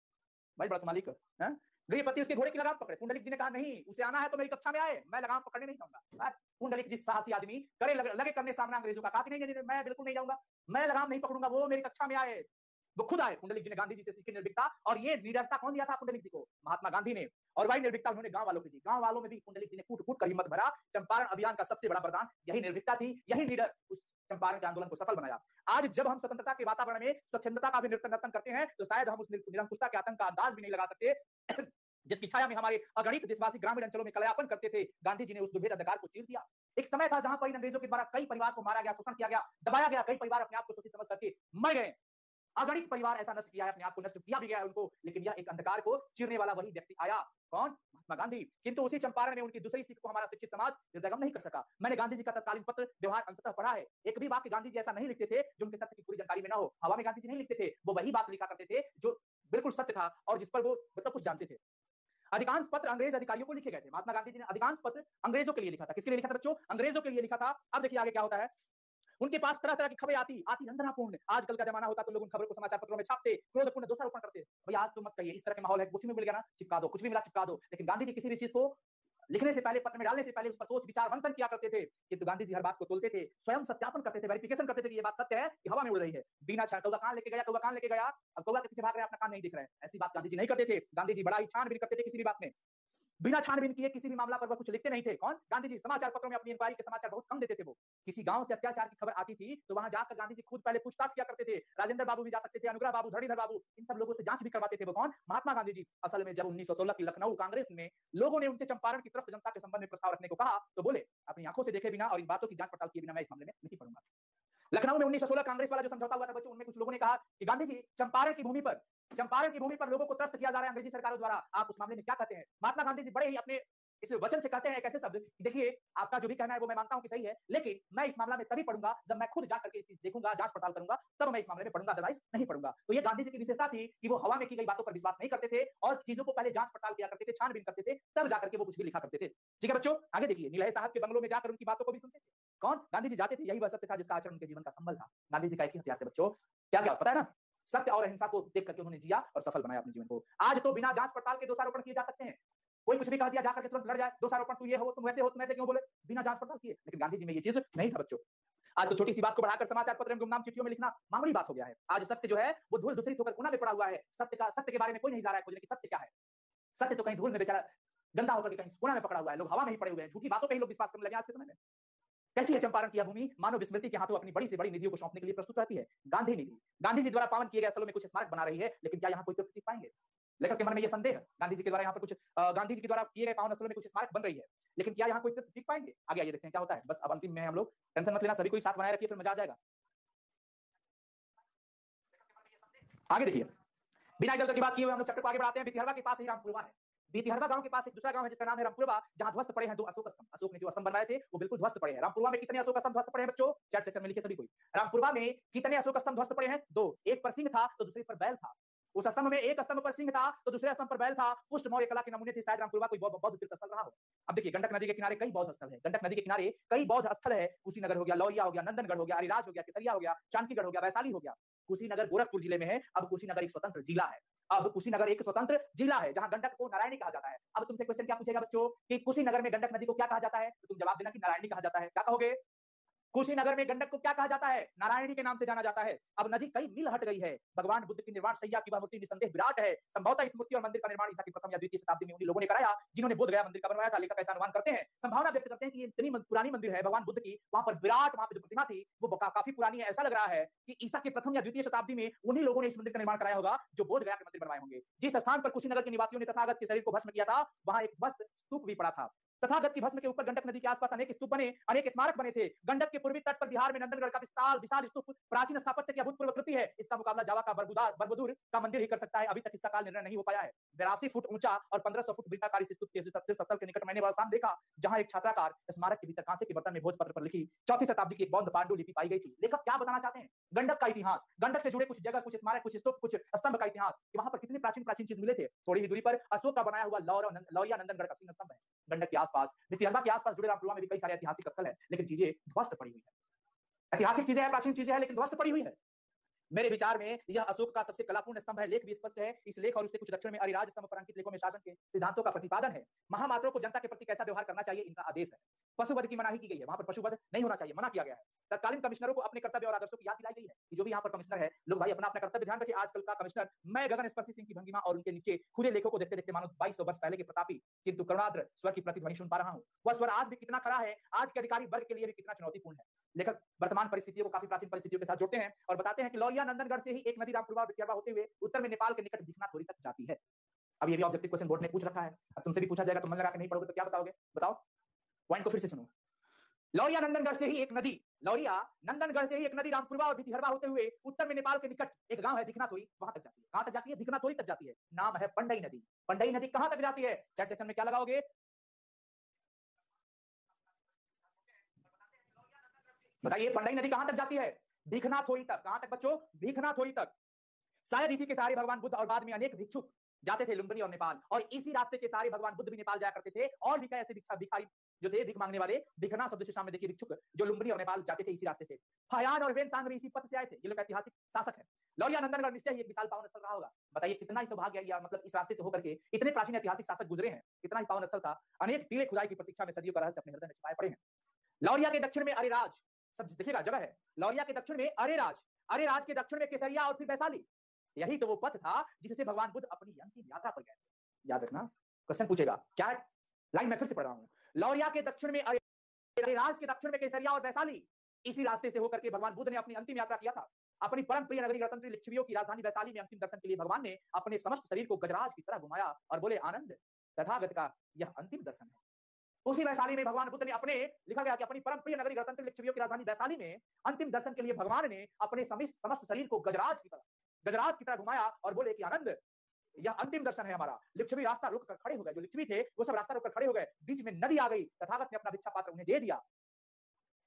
भाई बड़ा मालिक है। गृहपति उसके घोड़े की लगाम पकड़े। पुंडलिक जी ने कहा नहीं, उसे आना है तो मेरी कक्षा में आए, मैं लगाम पकड़ने नहीं जाऊंगा। पुंडलिक जी साहसी आदमी करे लगे करने सामने अंग्रेजों का, कहा कि नहीं, मैं बिल्कुल नहीं जाऊंगा, मैं लगाम नहीं पकड़ूंगा, वो मेरी कक्षा में आए। वो खुद आए। पुंडलिक जी ने गांधी जी से सीखी निर्भीकता, और ये निडरता कौन दिया था पुंडलिक जी को? महात्मा गांधी ने। और वही निर्भीकता उन्होंने गांव वालों को दी। गांव वालों में भी पुंडलिक जी ने कूट कूट कर हिम्मत भरा। चंपारण अभियान का सबसे बड़ा वरदान यही निर्भीकता थी, यही निडर उस चंपारण के आंदोलन को सफल बनाया। आज जब हम स्वतंत्रता के वातावरण में स्वच्छंदता का भी नर्तन करते हैं, तो शायद हम उस निरंकुशता के आतंक का अंदाज भी नहीं लगा सकते जिसकी छाया में हमारे अगणित देशवासी ग्रामीण अंचलों में कलयापन करते थे। गांधी जी ने उस दुर्भेद अंधकार को चीर दिया। एक समय था जहां पर इन अंग्रेजों के द्वारा कई परिवार को मारा गया, शोषण किया गया, दबाया गया, कई परिवार अपने आप को शोषित समझ करके मर गए। अगणित परिवार ऐसा नष्ट किया है, अपने आप को नष्ट किया भी गया है उनको, लेकिन यह एक अंधकार को चीरने वाला वही व्यक्ति आया। कौन? महात्मा गांधी। किंतु उसी चंपारण में उनकी दूसरी सीख को हमारा शिक्षित समाज हृदयगम नहीं कर सका। मैंने गांधी जी का तत्कालीन पत्र व्यवहार अंशतः पढ़ा है। एक भी वाक्य गांधी जी ऐसा नहीं लिखते थे जो उनके तथ्य की पूरी जानकारी में ना हो। हवा में गांधी जी नहीं लिखते थे, वो वही बात लिखा करते थे जो बिल्कुल सत्य था और जिस पर वो मतलब कुछ जानते थे। अधिकांश पत्र अंग्रेज अधिकारियों को लिखे गए थे। महात्मा गांधी जी ने अधिकांश पत्र अंग्रेजों के लिए लिखा था। किसके लिए लिखा था बच्चों? अंग्रेजों के लिए लिखा था। अब देखिए आगे क्या होता है। उनके पास तरह तरह की खबरें आती रंजनापूर्ण। आजकल का जमाना होता तो लोग उन खबरों को समाचार पत्रों में छापते, क्रोधपूर्ण दोषारोपण करते। भैया आज तो मत कहिए, इस तरह के माहौल है, कुछ भी मिल गया ना चिपका दो, कुछ भी मिला चिपका दो। लेकिन गांधी जी किसी भी चीज को लिखने से पहले, पत्र में डालने से पहले उस पर सोच विचार मंथन किया करते थे। किंतु गांधी जी हर बात को तोलते थे, स्वयं सत्यापन करते थे, वेरिफिकेशन करते थे कि ये बात सत्य है कि हवा में उड़ रही है। बिना कौवा कान लेके गया, कौवा कान लेके गया, अब कौवा के पीछे भाग रहे हैं, अपना कान नहीं दिख रहा है, ऐसी बात गांधी जी नहीं करते थे। गांधी जी बड़ा ही छानबीन करते थे किसी भी बात में। बिना छानबीन किए किसी भी मामला पर वह कुछ लिखते नहीं थे। कौन? गांधी जी। समाचार पत्रों में अपनी इंक्वायरी के समाचार बहुत कम देते थे। वो किसी गांव से अत्याचार की खबर आती थी तो वहां जाकर गांधी जी खुद पहले पूछताछ किया करते थे। राजेंद्र बाबू भी जा सकते थे, अनुग्रह बाबू, धरणीधर बाबू, इन सब लोगों से जांच भी करवाते थे। वो कौन? महात्मा गांधी जी। असल में जब 1916 की लखनऊ कांग्रेस में लोगों ने उनसे चंपारण की तरफ जनता के संबंध में प्रस्ताव रखने को कहा तो बोले, अपनी आंखों से देखे बिना और इन बातों की जांच पड़ताल किए बिना मैं इस मामले में नहीं पढ़ूंगा। लखनऊ में 1916 कांग्रेस वाला जो समझौता हुआ था बच्चों, उनमें कुछ लोगों ने कहा कि गांधी जी चंपारण की भूमि पर लोगों को त्रस्त किया जा रहा है अंग्रेजी सरकारों द्वारा, आप उस मामले में क्या कहते हैं? महात्मा गांधी जी बड़े ही अपने इस वचन से कहते हैं एक ऐसे शब्द, देखिए आपका जो भी कहना है वो मैं मानता हूं कि सही है, लेकिन मैं इस मामला में तभी पढ़ूंगा जब मैं खुद जाकर के इस चीज देखूंगा, जांच पड़ताल करूंगा, तब मैं इस मामले में पढ़ूंगा, अदरवाइज नहीं पढ़ूंगा। तो ये गांधी जी की विशेषता थी कि वो हवा में की गई बातों पर विश्वास नहीं करते थे और चीजों को पहले जांच पड़ताल किया करते थे, छानबीन करते थे, तब जाकर के वो कुछ भी लिखा करते थे। ठीक है बच्चों, आगे देखिए। नीलय साहब के बंगलों में जाकर उनकी बातों को भी सुनते थे। कौन? गांधी जी जाते थे, यही वह सत्य था जिसका आचरण उनके जीवन का संबल था। गांधी जी का एक ही हथियार थे बच्चों, क्या क्या पता है ना? सत्य और अहिंसा को देख करके उन्होंने जिया और सफल बनाया अपने जीवन को। आज तो बिना जांच पड़ताल के दोषारोपण किए जा सकते हैं। कोई कुछ भी कह दिया, जाकर के तुरंत लड़ जाए, दोषारोपण, तू ये हो, तुम वैसे हो, तुम ऐसे क्यों बोले, बिना जांच पड़ताल किए। लेकिन गांधी जी में ये चीज नहीं था बच्चों। आज तो छोटी सी बात को बढ़ाकर समाचार पत्र में गुमनाम चिट्ठियों में लिखना मामूली बात हो गया है। आज सत्य जो है वो धूल दूसरी होकर कोना में पड़ा हुआ है। सत्य के बारे में कोई नहीं जा रहा है खोजने की सत्य क्या है। सत्य तो कहीं धूल में बेचारा गंदा होकर के कहीं कोना में पकड़ा हुआ है। लोग हवा में ही पड़े हुए हैं, झूठी बातों पे ही लोग विश्वास करने लगे आज के समय में। कैसी है चंपारण की भूमि? मानव विस्मृति के हाथों अपनी बड़ी से बड़ी निधियों को सौंपने के लिए प्रस्तुत रहती है। गांधी निधि गांधी जी द्वारा पावन किए गए स्थलों में कुछ स्मारक बना रही है, लेकिन क्या यहाँ कोई तथ्य पाएंगे? लेखक के मन में यह संदेह है। गांधी जी के द्वारा यहाँ पर कुछ गांधी जी के द्वारा किए गए पावन स्थलों में कुछ स्मारक बन रही है, लेकिन क्या यहाँ कोई तथ्य दिख पाएंगे? आगे आइए देखते हैं क्या होता है। बस अब अंतिम में हम लोग, टेंशन मत लेना, सभी को साथ बनाए रखिए, फिर मजा आ जाएगा। आगे देखिए, बिना इधर की बात किए हुए हम लोग चैप्टर को आगे बढ़ाते हैं। बितिहरवा के पास ही रामपुरवा है। बितिहरवा गांव के पास एक दूसरा गांव है जिसका नाम है रामपुरवा, जहां ध्वस्त पड़े हैं 2 अशोक स्तंभ। अशोक ने जो स्तंभ बनाए थे वो बिल्कुल ध्वस्त पड़े हैं। रामपुरवा में कितने अशोक स्तंभ ध्वस्त पड़े हैं बच्चों? चैट सेक्शन में लिखिए सभी कोई। रामपुरवा में कितने अशोक स्तंभ ध्वस्त पड़े हैं? 2। एक पर सिंह था तो दूसरे पर बैल था। उस स्तंभ में एक स्तंभ पर सिंह था तो दूसरे स्तंभ पर बैल था। पुष्ट मौर्य कला के नमूने थे। शायद रामपुरवा कोई बौद्ध तीर्थ स्थल रहा हो। अब देखिए, गंडक नदी के किनारे कई बौद्ध स्थल है। गंडक नदी के किनारे कई बौद्ध स्थल है। कुशीनगर हो गया, लौरिया हो गया, नंदनगढ़ हो गया, अरिराज हो गया, केसरिया हो गया, चांदीगढ़ हो गया, वैशाली हो गया। कुशीनगर गोरखपुर जिले में है। अब कुशीनगर एक स्वतंत्र जिला है। अब कुशीनगर एक स्वतंत्र जिला है जहां गंडक को नारायणी कहा जाता है। अब तुमसे क्वेश्चन क्या पूछेगा बच्चों कि कुशीनगर में गंडक नदी को क्या कहा जाता है, तो तुम जवाब देना कि नारायणी कहा जाता है। क्या कहोगे? कुशीनगर में गंडक को क्या कहा जाता है? नारायणी के नाम से जाना जाता है। अब नदी कई मील हट गई है। भगवान बुद्ध की निर्वाण शैया की वह मूर्ति निसंदेह विराट है। संभवतः इस मूर्ति और मंदिर का निर्माण ईसा की प्रथम या द्वितीय शताब्दी में उन्हीं लोगों ने कराया जिन्होंने बोध गया मंदिर का बनवाया था। लेखक ऐसा अनुमान करते हैं, संभावना व्यक्त करते हैं कि ये इतनी पुरानी मंदिर है भगवान बुद्ध की, वहां पर विराट, वहां पे जो प्रतिमा थी वो काफी पुरानी है। ऐसा लग रहा है कि ईसा की प्रथम या द्वितीय शताब्दी में उन्हीं लोगों ने इस मंदिर का निर्माण कराया होगा जो बोध गया के मंदिर बनवाए होंगे। जिस स्थान पर कुशीनगर के निवासियों ने तथागत के शरीर को भस्म किया था वहां एक वस्त्र स्तूप भी पड़ा था। तथागत की भस्म के ऊपर गंडक नदी के आसपास अनेक स्तूप बने, अनेक स्मारक बने थे। गंडक के पूर्वी तट पर बिहार में नंदनगढ़ का विशाल स्तूप प्राचीन स्थापत्य की अभूतपूर्व कृति है। इसका मुकाबला जावा का बरबुदुर का मंदिर ही कर सकता है। अभी तक इसका काल निर्णय नहीं हो पाया है। 82 फुट ऊंचा और 1500 फुट वृत्ताकार इस स्तूप के स्थल के निकट मैंने वह स्थान देखा जहां एक छात्राकार स्मारक के भीतर कांसे के बर्तन में भोजपत्र पर लिखी 4वीं शताब्दी की एक बौद्ध पांडुलिपि पाई गई थी। लेखक क्या बताना चाहते हैं? गंडक का इतिहास, गंडक से जुड़े कुछ जगह, कुछ स्मारक, कुछ स्तूप, कुछ स्तंभ का इतिहास कि वहां पर कितने प्राचीन चीज मिले थे। थोड़ी ही दूरी पर अशोक का बनाया हुआ लौरिया नंदनगढ़ का सिंह स्तंभ है। गंडक के आसपास भितिहरवा के आसपास जुड़े रामपुरवा में भी कई सारे ऐतिहासिक स्थल है, लेकिन चीजें ध्वस्त पड़ी हुई है। ऐतिहासिक चीजें हैं, प्राचीन चीजें हैं, लेकिन ध्वस्त पड़ी हुई है। मेरे विचार में यह अशोक का सबसे कलापूर्ण स्तंभ है। लेख भी स्पष्ट है। इस लेख और उससे कुछ दक्षिण में अरिराज स्तंभ पर अंकित लेखों में शासन के सिद्धांतों का प्रतिपादन है। महामात्रों को जनता के प्रति कैसा व्यवहार करना चाहिए इनका आदेश है। पशुवध की मनाही की गई है, वहां पर पशुवध नहीं होना चाहिए, मना किया गया है। तत्कालीन कमिश्नरों को अपने कर्तव्य और आदर्शों की याद दिलाई गई है कि जो भी यहाँ पर कमिश्नर है, लोग भाई अपना अपना कर्तव्य ध्यान रखिए। आजकल का कमिश्नर मैं गगन स्पर्शी सिंह की भंगिमा और उनके नीचे खुदे लेखों को देखते देखते मानो 2200 वर्ष पहले के प्रतापी किंतु करुणाद्र स्वर की प्रतिध्वनि सुन पा रहा हूँ। वह स्वर आज भी कितना खरा है, आज के अधिकारी वर्ग के लिए भी कितना चुनौतीपूर्ण है। लेखक वर्तमान परिस्थितियों को काफी प्राचीन परिस्थितियों के साथ जोड़ते हैं और बताते हैं कि लौरिया नंदनगढ़ से ही एक नदी रामपुरवा और भितिहरवा होते हुए उत्तर में नेपाल के निकट दिखनाथोरी तक जाती है। अब ये भी ऑब्जेक्टिव क्वेश्चन बोर्ड ने पूछ रखा है। अब तुमसे भी पूछा जाएगा, तुम मन लगा के नहीं पढ़ोगे तो क्या बताओगे? बताओ, पॉइंट को फिर से सुनो। लौरिया नंदनगढ़ से ही एक नदी, लौरिया नंदनगढ़ से ही एक नदी रामपुरवा और भितिहरवा होते हुए उत्तर में नेपाल के निकट एक गांव है दिखनाथोरी, वहां तक जाती है। कहां तक जाती है? दिखनाथोरी तक जाती है। नाम है पंडई नदी। पंडई नदी कहां तक जाती है? चैट सेक्शन में क्या लगाओगे? बताइए, पंडई नदी कहां तक जाती है? दिखनाथोरी तक। कहां तक बच्चों? दिखनाथोरी तक। शायद इसी के सहारे भगवान बुद्ध और बाद में अनेक भिक्षुक जाते थे लुम्बिनी और नेपाल, और इसी रास्ते के सहारे भगवान बुद्ध भी नेपाल जाया करते थे। और भी कई ऐसे भिखारी जो थे, भीख मांगने वाले, भिखना शब्द से सामने देखिए भिक्षुक, जो लुम्बिनी और नेपाल जाते थे इसी रास्ते से। फयान और वेनसांग भी इसी पथ से आए थे। ये लोग ऐतिहासिक शासक है। लौरिया नंदनगढ़ निश्चय ही एक विशाल पावन स्थल रहा होगा। बताइए कितना ही सौभाग्य है, या मतलब इस रास्ते से होकर के इतने प्राचीन ऐतिहासिक शासक गुजरे हैं, कितना ही पावन स्थल था। अनेक टीले खुदाई की प्रतीक्षा में सदियों का रहस्य अपने हृदय में छिपाए पड़े हैं। लौरिया के दक्षिण में अरेराज, सब देखिएगा जगह है। लौरिया के दक्षिण में अरेराज, अरेराज के दक्षिण में केसरिया और फिर वैशाली। यही तो वो पथ था जिससे भगवान बुद्ध अपनी अंतिम यात्रा पर गए थे। याद रखना, क्वेश्चन पूछेगा क्या? लाइन मैं फिर से पढ़ रहा हूं। लौरिया के दक्षिण में अरेराज के दक्षिण में केसरिया और वैशाली। इसी रास्ते से होकर के भगवान बुद्ध ने अपनी अंतिम यात्रा किया था। अपनी परम प्रिय नगरी गणतंत्र लिच्छवियों की राजधानी वैशाली में अंतिम दर्शन के लिए भगवान ने अपने समस्त शरीर को गजराज की तरह घुमाया और बोले, आनंद, तथागत का यह अंतिम दर्शन है। उसी वैशाली में भगवान बुद्ध ने अपने, लिखा गया कि अपनी परम प्रिय नगरी गणतंत्र लिच्छवियों की राजधानी वैशाली में अंतिम दर्शन के लिए भगवान ने अपने समस्त शरीर को गजराज की तरह घुमाया और बोले कि आनंद, यह अंतिम दर्शन है हमारा। लिच्छवी रास्ता रुक कर खड़े हो गए, जो लिच्छवी थे वो सब रास्ता रुक कर खड़े हो गए। बीच में नदी आ गई, तथागत ने अपना भिक्षा पात्र उन्हें दे दिया।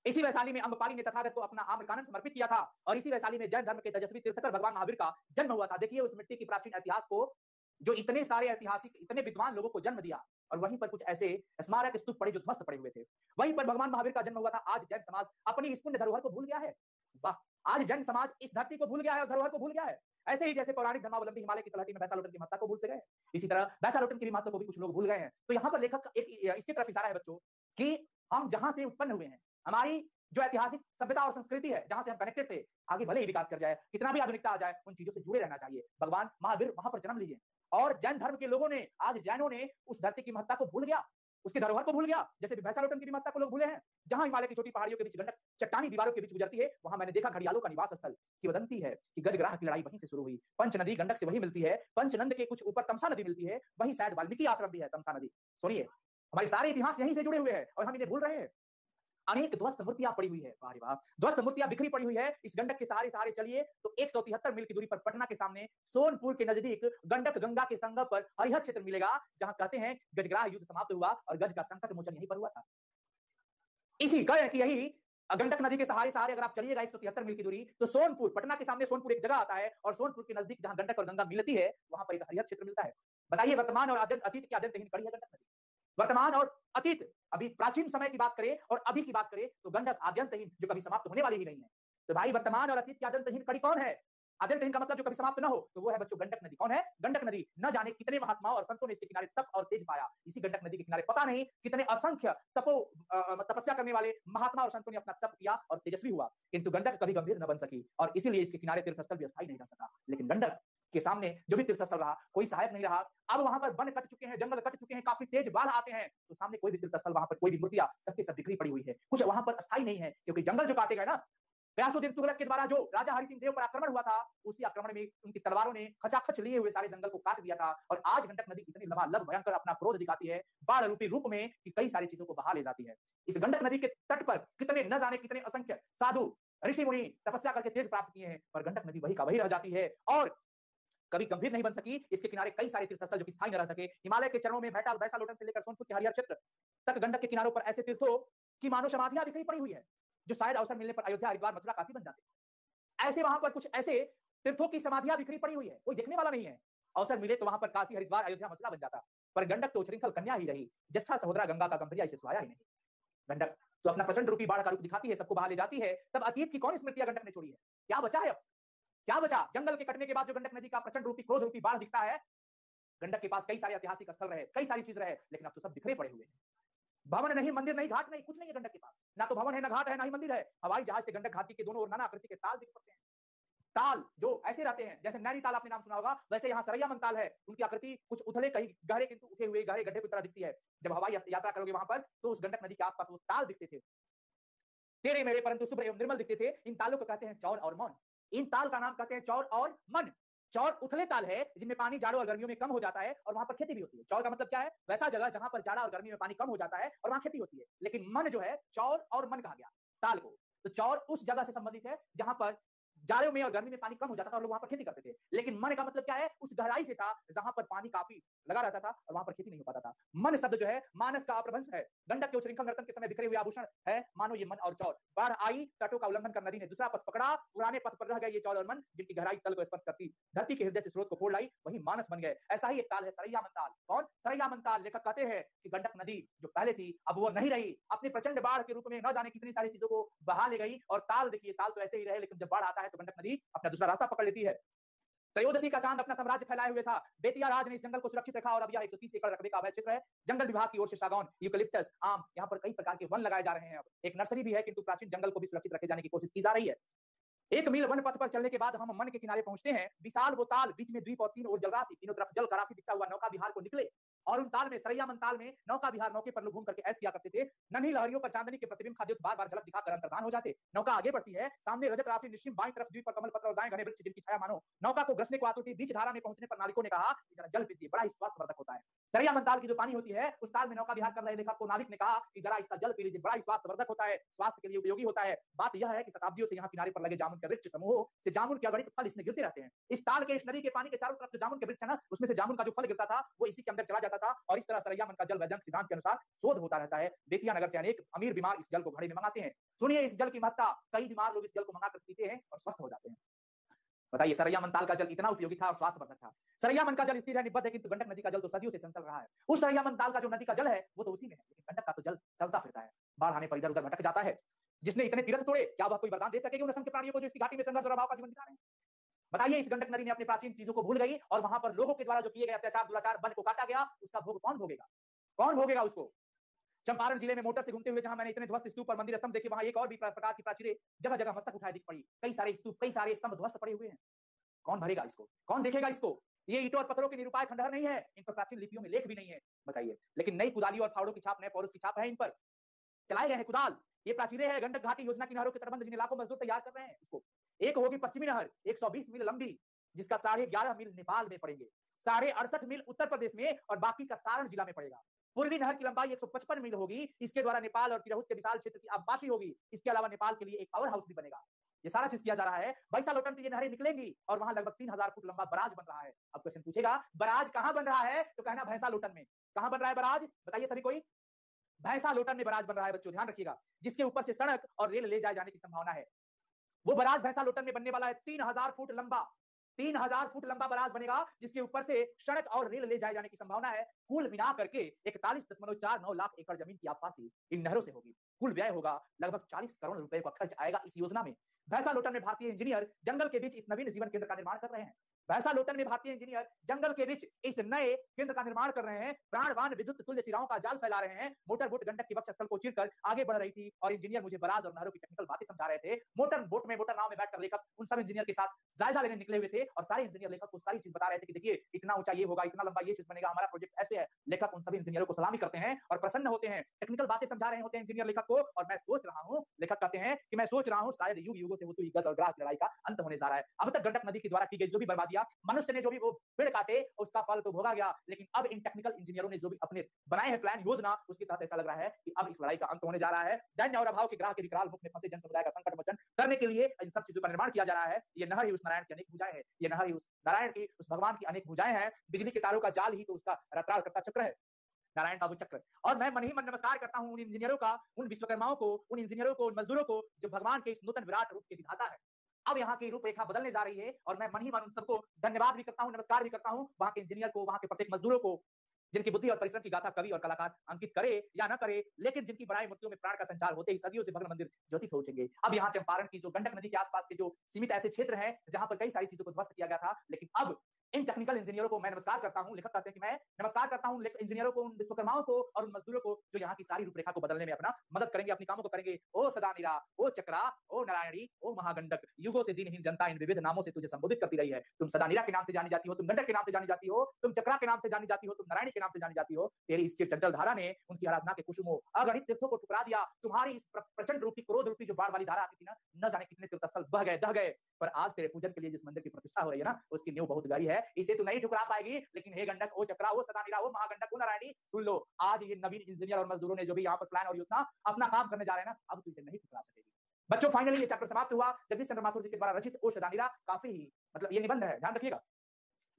इसी वैशाली में अम्बपाली ने तथागत को अपना आम्रकानन समर्पित किया था, और इसी वैशाली में जैन धर्म के तेजस्वी तीर्थकर भगवान महावीर का जन्म हुआ था। देखिए उस मिट्टी की प्राचीन इतिहास को, जो इतने सारे ऐतिहासिक, इतने विद्वान लोगों को जन्म दिया, और वहीं पर कुछ ऐसे स्मारक स्तूप पड़े जो ध्वस्त पड़े हुए थे। वहीं पर भगवान महावीर का जन्म हुआ था। आज जैन समाज अपनी इस पुण्य धरोहर को भूल गया है। वाह, आज जैन समाज इस धरती को भूल गया है और धरोहर को भूल गया है। ऐसे ही जैसे पौराणिक धर्मावलंबी हिमालय की तलहटी में वैसालोटन की महत्ता को भूल से गए, इसी तरह वैसालोटन की महत्ता को भी कुछ लोग भूल गए हैं। तो यहाँ पर लेखक एक इसकी तरफ इशारा है बच्चों कि हम जहां से उत्पन्न हुए हैं, हमारी जो ऐतिहासिक सभ्यता और संस्कृति है, जहां से हम कनेक्टेड थे, आगे भले ही विकास कर जाए, कितना भी आधुनिकता आ जाए, उन चीजों से जुड़े रहना चाहिए। भगवान महावीर वहां पर जन्म लिए, और जैन धर्म के लोगों ने, आज जैनों ने उस धरती की महत्ता को भूल गया, उसकी धरोहर को भूल गया, जैसे वैसालोटन की महत्ता को लोग भूले हैं। जहां हिमालय की छोटी पहाड़ियों के बीच गंडक चट्टानी दीवारों के बीच गुजरती है, वहां मैंने देखा घड़ियालों का निवास स्थल। किंवदंती है कि गजग्राह की लड़ाई वहीं से शुरू हुई। पंच नदी गंडक से वही मिलती है, पंचनंद के कुछ ऊपर तमसा नदी मिलती है, वहीं शायद वाल्मीकि आश्रम भी है, तमसा नदी। सुनिए, हमारे सारे इतिहास यहीं से जुड़े हुए हैं और हम इन्हें भूल रहे हैं। अनेक ध्वस्त मूर्तियां पड़ी हुई है, वाह रे वाह, ध्वस्त मूर्तियां बिखरी पड़ी हुई है। इस गंडक के सहारे सहारे चलिए तो 173 मील की दूरी पर पटना के सामने सोनपुर के नजदीक गंडक गंगा के संगम पर हरिहर क्षेत्र मिलेगा, जहां कहते हैं गजग्राह युद्ध समाप्त हुआ और गज का संकट मोचन यहीं पर हुआ था। इसी कह कि यही गंडक नदी के सहारे सहारे अगर आप चलिएगा 173 मील की दूरी, तो सोनपुर, पटना के सामने सोनपुर एक जगह आता है, और सोनपुर के नजदीक जहां गंडक और गंगा मिलती है, वहां पर एक हरिहर क्षेत्र मिलता है। बताइए, वर्तमान और अतीत की अत्यंत कड़ी है गंडक नदी। वर्तमान और अतीत, अभी प्राचीन समय की बात करें और अभी की बात करें तो गंडक आद्यंतहीन, जो कभी समाप्त होने वाली ही नहीं है। तो भाई वर्तमान और अतीत की आद्यंतहीन कड़ी कौन है? अद्यंतहीन का मतलब जो कभी समाप्त न हो, तो वो है बच्चों गंडक नदी। कौन है? गंडक नदी। न जाने कितने महात्माओं और संतों ने इसके किनारे तप और तेज पाया। इसी गंडक नदी के किनारे पता नहीं कितने असंख्य तपस्या करने वाले महात्मा और संतों ने अपना तप किया और तेजस्वी हुआ, किंतु गंडक कभी गंभीर न बन सकी और इसीलिए इसके किनारे तीर्थस्थल भी अस्थायी नहीं रह सका। लेकिन गंडक के सामने जो भी तीर्थस्थल रहा, कोई सहायक नहीं रहा। अब वहां पर वन कट चुके हैं, जंगल कट चुके हैं, काफी तेज बाढ़ आते हैं, तो सामने कोई भी तीर्थस्थल, वहां पर कोई भी मूर्तियां सबके सब बिखरी पड़ी हुई है। कुछ वहां पर अस्थायी नहीं है, क्योंकि जंगल जो काटे गए ना, गयासुद्दीन तुगलक के द्वारा जो राजा हरि सिंह देव पर आक्रमण हुआ था, उसी आक्रमण में उनकी तलवारों ने खचाखच लिए हुए सारे जंगल को काट दिया था। और आज गंडक नदी इतनी लबालब भयंकर अपना क्रोध दिखाती है बाढ़ रूपी रूप में कि कई सारी चीजों को बहा ले जाती है। इस गंडक नदी के तट पर कितने न जाने कितने असंख्य साधु ऋषि मुनि तपस्या करके तेज प्राप्त किए हैं, पर गंडक नदी वही का वही रह जाती है और कभी गंभीर नहीं बन सकी। इसके किनारे कई सारे तीर्थस्थल जो कि स्थायी न रह सके। हिमालय के चरणों में भैंटा लोटन से लेकर सोनपुर के हरिहर क्षेत्र तक गंडक के किनारों पर ऐसे तीर्थों की मानो समाधियां बिखरी पड़ी हुई है, जो शायद अवसर मिलने पर अयोध्या, हरिद्वार, मथुरा, काशी बन जाते। ऐसे वहां पर कुछ ऐसे तीर्थों की समाधियां बिखरी पड़ी हुई है, कोई देखने वाला नहीं है। अवसर मिले तो वहां पर काशी, हरिद्वार, अयोध्या, मथुरा बन जाता, पर गंडक तो श्रृंखल कन्या ही रही। ज्येष्ठा सहोदरा गंगा का गंभीरिया इसे सुहाया ही नहीं। गंडक तो अपना प्रचंड रूपी बाढ़ का रूप दिखाती है, सबको बहा ले जाती है। तब अतीत की कौन स्मृतियां गंडक ने छोड़ी है? क्या बचा है अब? क्या बचा? जंगल के कटने के बाद जो गंडक नदी का प्रचंड रूपी क्रोध रूपी बाढ़ दिखता है, गंडक के पास कई सारे ऐतिहासिक स्थल रहे, कई सारी चीज रहे, लेकिन अब तो सब बिखरे पड़े हुए हैं। भवन नहीं, मंदिर नहीं, घाट नहीं, कुछ नहीं है गंडक के पास। ना तो भवन है, ना घाट है, ना ही मंदिर है। हवाई जहाज से गंडक घाटी के दोनों ओर नाना आकृति के ताल दिख पड़ते हैं। ताल जो ऐसे रहते हैं, जैसे नैनीताल आपने नाम सुना होगा, वैसे यहाँ सरैया ताल है। उनकी आकृति कुछ उथले, कहीं गहरे, किंतु उठे हुए गहरे गड्ढे की तरह दिखती है। जब हवाई यात्रा करोगे वहां पर, तो उस गंडक नदी के आसपास वो ताल दिखते थे, टेढ़े मेढ़े परंतु शुभ्र एवं निर्मल दिखते थे। इन तालों को कहते हैं चौर और मन। इन ताल का नाम कहते हैं चौर और मन। चौर उथले ताल है जिनमें पानी जाड़ों और गर्मियों में कम हो जाता है और वहां पर खेती भी होती है। चौर का मतलब क्या है? वैसा जगह जहां पर जाड़ा और गर्मी में पानी कम हो जाता है और वहां खेती होती है। लेकिन मन जो है, चौर और मन कहा गया ताल को, तो चौर उस जगह से संबंधित है जहां पर जाड़ों में और गर्मी में पानी कम हो जाता था और लोग वहां पर खेती करते थे। लेकिन मन का मतलब क्या है? उस गहराई से था जहां पर पानी काफी लगा रहता था और वहां पर खेती नहीं हो पाता था। मन शब्द जो है मानस का अपभ्रंश है। गंडक के उच्छृंखल नर्तन के समय बिखरे हुए आभूषण है मानो ये मन और चौर। बाढ़ आई, तटों का उल्लंघन कर नदी ने दूसरा पथ पकड़ा, पुराने पथ पर रह गए ये चौर और मन, जिनकी गहराई तल को स्पर्श करती धरती के हृदय से स्रोत को फोड़ लाई, वही मानस बन गए। ऐसा ही एक ताल है सरैया ताल। कौन? सरैया ताल। लेखक कहते हैं कि गंडक नदी जो पहले थी अब वो नहीं रही, अपनी प्रचंड बाढ़ के रूप में न जाने कितनी सारी चीजों को बहा ले गई। और ताल देखिए, ताल तो ऐसे ही रहे, लेकिन जब बाढ़ आता है तो गंडक नदी अपना दूसरा रास्ता पकड़ लेती है। त्रयोदशी का चांद अपना साम्राज्य फैलाए हुए था। बेतिया राज ने इस जंगल को सुरक्षित रखा और अब यह 130 एकड़ रकबे का अभय क्षेत्र है। जंगल विभाग की ओर से सागौन, यूकलिप्टस, आम, यहाँ पर कई प्रकार के वन लगाए जा रहे हैं। अब एक नर्सरी भी है, किंतु प्राचीन जंगल को भी सुरक्षित रखे जाने की कोशिश की जा रही है। 1 मील वन पथ पर चलने के बाद हम मन के किनारे पहुंचते हैं। विशाल वो ताल, बीच में द्वीप और तीन ओर जलराशि, तीनों तरफ जल का राशि दिखता हुआ नौका विहार को निकले। और उन ताल में, सरैया ताल में नौका विहार, नौके पर लोग घूम करके ऐसे किया करते थे। नन्ही लहरियों पर चांदनी के प्रतिबिंब खाद्य बार-बार झलक दिखाकर अंतर्धान हो जाते। नौका आगे बढ़ती है, सामने रजत राशि निश्चिम, बाईं तरफ द्वीप पर कमल पत्र और दाएं घने वृक्ष जिनकी छाया मानो नौका को ग्रसने को आतुर थी। बीच धारा में पहुंचने पर नाविकों ने कहा कि जरा जल पीजिए, बड़ा ही स्वास्थ्यवर्धक होता है। सरैया ताल की जो पानी होती है, उस ताल में नौका विहार कर रहे लेखक को नाविक ने कहा कि जरा इसका जल पी लीजिए, बड़ा ही स्वास्थ्यवर्धक होता है, स्वास्थ्य के लिए उपयोगी होता है। बात यह है कि शताब्दियों से यहाँ किनारे पर लगे जामुन के वृक्ष समूहों से जामुन के अगणित फल इसमें गिरते रहते हैं। इस ताल के, इस नदी के पानी के चारों तरफ जो जामुन के वृक्ष है ना, उसमें से जामुन का जो फल गिरता था वो इसी के अंदर चला जाता था और इस तरह सरैया का जल वैज्ञानिक सिद्धांत के अनुसार शोध होता रहता है। बेतिया नगर से अनेक अमीर बीमार इस जल को घड़े में मंगाते हैं। सुनिए इस जल की महत्ता, कई बीमार लोग इस जल को मंगाकर पीते हैं और स्वस्थ हो जाते हैं। बताइए, सरैया ताल का जल इतना उपयोगी था और स्वास्थ्यवर्धक था। सरैया का जल स्थिर है, निबद्ध है, किंतु गंडक नदी का जल तो सदियों से चंचल रहा है। उस सरैया ताल का जो नदी का जल है वो तो उसी में है, लेकिन गंडक का तो जल चलता फिरता है, बाढ़ आने पर इधर उधर भटक जाता है। जिसने इतने तीर्थ तोड़े, क्या वह कोई वरदान दे सकेगी उन असंख्य प्राणियों को जो इसकी घाटी में संघर्ष और अभाव का जीवन बिता रहे हैं? बताइए, इस गंडक नदी ने अपनी प्राचीन चीजों को भूल गई और वहां पर लोगों के द्वारा जो किए गए अत्याचार, दुराचार, वन को काटा गया, उसका भोग कौन भोगेगा? कौन भोगेगा उसको? चंपारण जिले में मोटर से घूमते हुए जहां मैंने इतने ध्वस्त स्तूप और मंदिर स्तंभ देखे, वहां एक और भी प्रकार की प्राचीरें जगह जगह मस्तक उठाए दिख पड़ी। कई सारे स्तूप, कई सारे स्तंभ ध्वस्त पड़े हुए हैं। कौन भरेगा इसको? कौन देखेगा इसको? ये ईंटों और पत्थरों के निरूपाय खंडहर नहीं है, इन पर प्राचीन लिपियों में लेख भी नहीं है। बताइए, लेकिन नई कुदाली और फावड़ों की छाप, नए पौरुष की छाप है इन पर, चलाए गए हैं कुदाल। ये प्राचीरें हैं गंडक घाटी योजना की नहरों के तटबंध, जिन्हें लाखों मजदूर तैयार कर रहे हैं इसको। एक होगी पश्चिमी नहर 120 मील लंबी, जिसका 11.5 मील नेपाल में पड़ेंगे, 68.5 मील उत्तर प्रदेश में और बाकी का सारण जिला में पड़ेगा। पूर्वी नहर की लंबाई 155 मील होगी। इसके द्वारा नेपाल और तिरहुत के विशाल क्षेत्र की आबादी होगी। इसके अलावा नेपाल के लिए एक पावर हाउस भी बनेगा। ये सारा चीज किया जा रहा है। भैंसा लोटन से ये नहरें निकलेंगी और वहां लगभग 3000 फुट लंबा बराज बन रहा है। अब क्वेश्चन पूछेगा, बराज कहां बन रहा है? तो कहना भैंसा लोटन में। कहां बन रहा है बराज? बताइए सभी कोई। भैंसा लोटन में बराज बन रहा है बच्चों, ध्यान रखिएगा, जिसके ऊपर से सड़क और रेल ले जाए जाने की संभावना है। वो बराज भैंसा लोटन में बनने वाला है, 3000 फुट लंबा, 3000 फुट लंबा बराज बनेगा, जिसके ऊपर से सड़क और रेल ले जाए जाने की संभावना है। कुल मिला करके 41.49 लाख एकड़ जमीन की आबादी इन नहरों से होगी। कुल व्यय होगा लगभग 40 करोड़ रुपए का खर्च आएगा इस योजना में। भैंसा लोटन में भारतीय इंजीनियर जंगल के बीच इस नवीन जीवन केंद्र का निर्माण कर रहे हैं। भैंसा लोटन में भारतीय इंजीनियर जंगल के बीच इस नए केंद्र का निर्माण कर रहे हैं। प्राणवान विद्युत तुल्य सिराओं का जाल फैला रहे हैं। मोटर बोट गंडक की वक्ष स्थल को चीरकर आगे बढ़ रही थी और इंजीनियर मुझे बराज और नहरों की टेक्निकल बातें समझा रहे थे। मोटर बोट में मोटर नाव में बैठकर लेखक उन सब इंजीनियर के साथ जायजा लेने निकले हुए थे और सारे इंजीनियर लेखक को सारी चीज बता रहे थे कि देखिए इतना ऊंचा ये होगा, इतना लंबा ये चीज बनेगा, हमारा प्रोजेक्ट ऐसे है। लेखक उन सभी इंजीनियरों को सलामी करते हैं और प्रसन्न होते हैं। टेक्निकल बातें समझा रहे होते हैं इंजीनियर लेखक को और मैं सोच रहा हूं, लेखक कहते हैं कि मैं सोच रहा हूं शायद युग युगों से होती हुई गज और ग्रास लड़ाई का अंत होने जा रहा है। अब तक गंडक नदी के द्वारा की गई जो भी बर्बादियां, मनुष्य ने जो भी वो पेड़ काटे, उसका फल तो भोगा गया, लेकिन अब इन टेक्निकल इंजीनियरों ने जो भी अपने बनाए हैं प्लान योजना, उसके तहत ऐसा लग रहा है कि अब इस लड़ाई का अंत होने जा रहा है। दैन्य और अभाव के ग्राह के विकराल मुख में फंसे जन समुदाय का संकट मोचन करने के लिए इन सब चीजों का निर्माण किया जा रहा है। ये नहर ही उस नारायण की अनेक भुजाएं हैं। ये नहर ही उस नारायण की, उस भगवान की अनेक भुजाएं हैं। बिजली के तारों का जाल ही तो उसका रत्राल करता चक्र है, नारायण बाबू चक्र। और मैं मन ही मन नमस्कार करता हूं उन इंजीनियरों का, उन विश्वकर्माओं को, उन इंजीनियरों को, उन मजदूरों को जो भगवान के इस नूतन विराट रूप के विधाता है। अब यहाँ की रूपरेखा बदलने जा रही है और मैं मन ही मन उन सबको धन्यवाद भी करता हूं, नमस्कार भी करता हूं। वहां के इंजीनियर को, वहां के प्रत्येक मजदूरों को, जिनकी बुद्धि और परिश्रम की गाथा कवि और कलाकार अंकित करे या न करे, लेकिन जिनकी बनाई मूर्तियों में प्राण का संचार होते ही सदियों से भग्न मंदिर ज्योतित हो उठेंगे। अब यहाँ चंपारण की जो गंडक नदी के आसपास के जो सीमित ऐसे क्षेत्र हैं जहां पर कई सारी चीजों को ध्वस्त किया गया था, लेकिन अब इन टेक्निकल इंजीनियरों को मैं नमस्कार करता हूं। लेखक कहते हैं कि मैं नमस्कार करता हूं इंजीनियरों को, उन विश्वकर्माओं को और उन मजदूरों को जो यहाँ की सारी रूपरेखा को बदलने में अपना मदद करेंगे, अपनी कामों को करेंगे। ओ सदानीरा, ओ चक्रा, ओ नारायणी, ओ महागंडक, युगों से दीनहीन जनता इन विविध नामों से तुझे संबोधित करती रही है। तुम सदानीरा के नाम से जानी जाती हो, तुम गंडक के नाम से जानी जाती हो, तुम चक्रा के नाम से जानी जाती हो, तुम नारायणी के नाम से जानी जाती हो। तेरी इस चंचल धारा ने उनकी आराधना के कुसुमों अगणित तीर्थों को ठुकरा दिया। तुम्हारी इस प्रचंड रूपी, क्रोध रूपी जो बाढ़ वाली धारा आती थी ना, न जाने कितने तीर्थस्थल बह गए, दह गए। पर आज तेरे पूजन के लिए जिस मंदिर की प्रतिष्ठा हो रही है ना, उसकी नींव बहुत गहरी है। इसे तू नहीं ठुकरा पाएगी। लेकिन हे गंडक, ओ चक्रा, ओ सदानीरा, ओ महागंडक, ओ नारायणी, सुन लो, आज ये नवीन इंजीनियर और मजदूरों ने जो भी यहाँ पर प्लान और योजना अपना काम करने जा रहे हैं ना, अब तू इसे नहीं ठुकरा सकेगी। बच्चों, फाइनली ये चैप्टर समाप्त हुआ। जगदीश चंद्र माथुर जी के द्वारा रचित ओ सदानीरा काफी ही, मतलब ये निबंध है, ध्यान रखिएगा,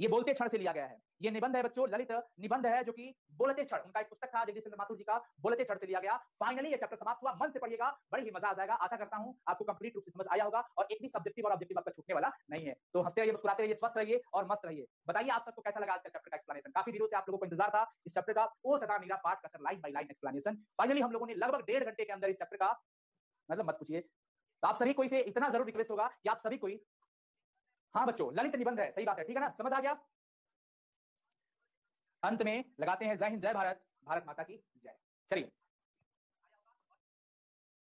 ये बोलते क्षण से लिया गया है। ये निबंध है बच्चों, ललित निबंध है, जो कि बोलते क्षण, उनका एक पुस्तक था जगदीश चंद्र माथुर जी का, बोलते क्षण से लिया गया। फाइनली ये चैप्टर समाप्त हुआ। मन से पढ़िएगा, बड़ी ही मजा आ जाएगा। आशा करता हूं आपको कंप्लीट रूप से समझ आया होगा और एक भी सब्जेक्टिव और ऑब्जेक्टिव आपका छूटने वाला नहीं है। तो हंसते रहिए, मुस्कुराते रहिए, स्वस्थ रहिए और मस्त रहिए। बताइए आप सबको कैसा लगा आज का चैप्टर का एक्सप्लेनेशन। काफी दिनों से आप लोगों को इंतजार था इस चैप्टर का, ओ सदानीरा पार्ट का sir line by line explanation. Finally हम लोगों ने लगभग 1.5 घंटे के अंदर इस चैप्टर का, मतलब मत पूछिए। तो आप सभी को इसे इतना जरूर रिक्वेस्ट होगा कि आप सभी कोई, हाँ बच्चों ललित निबंध है, सही बात है, ठीक है ना, समझ आ गया। अंत में लगाते हैं जय हिंद, जय भारत, भारत माता की जय। चलिए।